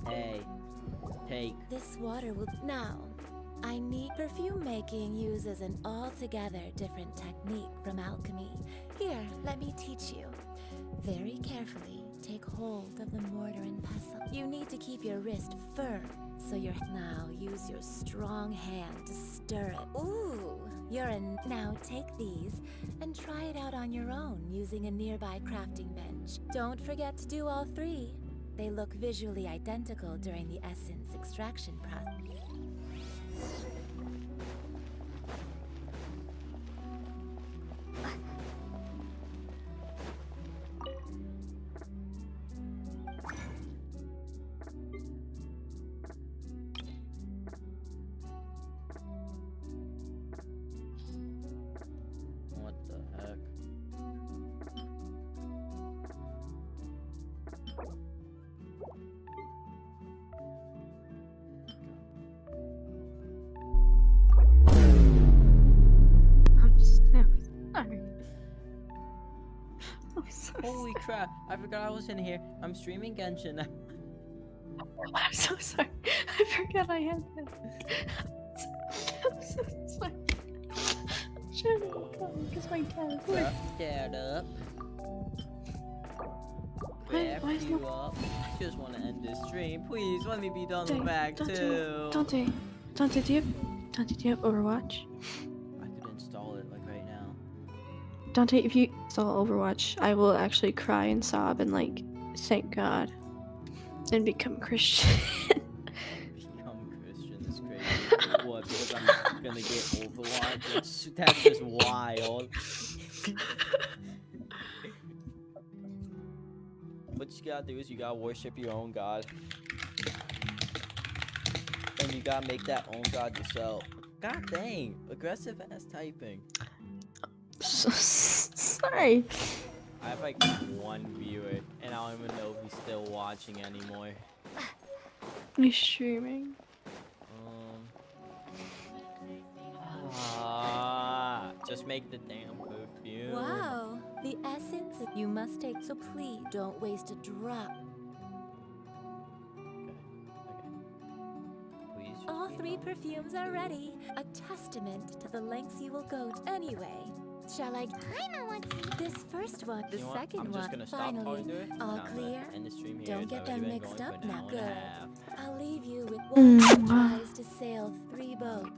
Hey, take. This water will... Now, I need... Perfume making uses an altogether different technique from alchemy. Here, let me teach you. Very carefully, take hold of the mortar and pestle. You need to keep your wrist firm, so your... Now, use your strong hand to stir it. Ooh, you're in... Now, take these and try it out on your own using a nearby crafting bench. Don't forget to do all 3. They look visually identical during the essence extraction process. What the heck? I'm so sorry. I'm so Holy crap, I forgot I was in here. I'm streaming Genshin now. I'm so sorry. I forgot I had this. I'm so sorry. I'm trying to go because my cat is like... Wrap that up. Why Wrap is you no... up. Just want to end this stream. Please let me be done with back too. Dante, do you have Overwatch? I could install it like right now. Dante, if you install Overwatch, I will actually cry and sob and like thank God and become Christian. Become Christian, that's crazy. What, because I'm gonna get Overwatch? That's just wild. What you gotta do is you gotta worship your own god. And you gotta make that own god yourself. God dang, aggressive ass typing. So sorry. I have like 1 viewer, and I don't even know if he's still watching anymore. He's streaming. Just make the damn perfume. Wow, the essence you must take, so please don't waste a drop. Okay. Please. Just All be 3 humble. perfumes are ready, a testament to the lengths you will go to. Anyway, shall I... Paimon wants to... This first one, the You know what? second I'm just one, gonna stop finally, talking to it, and all I'm gonna clear? end the stream here. Don't It's get already them been mixed going up for an now. hour and Good. a half. I'll leave you with one that tries to sail 3 boats.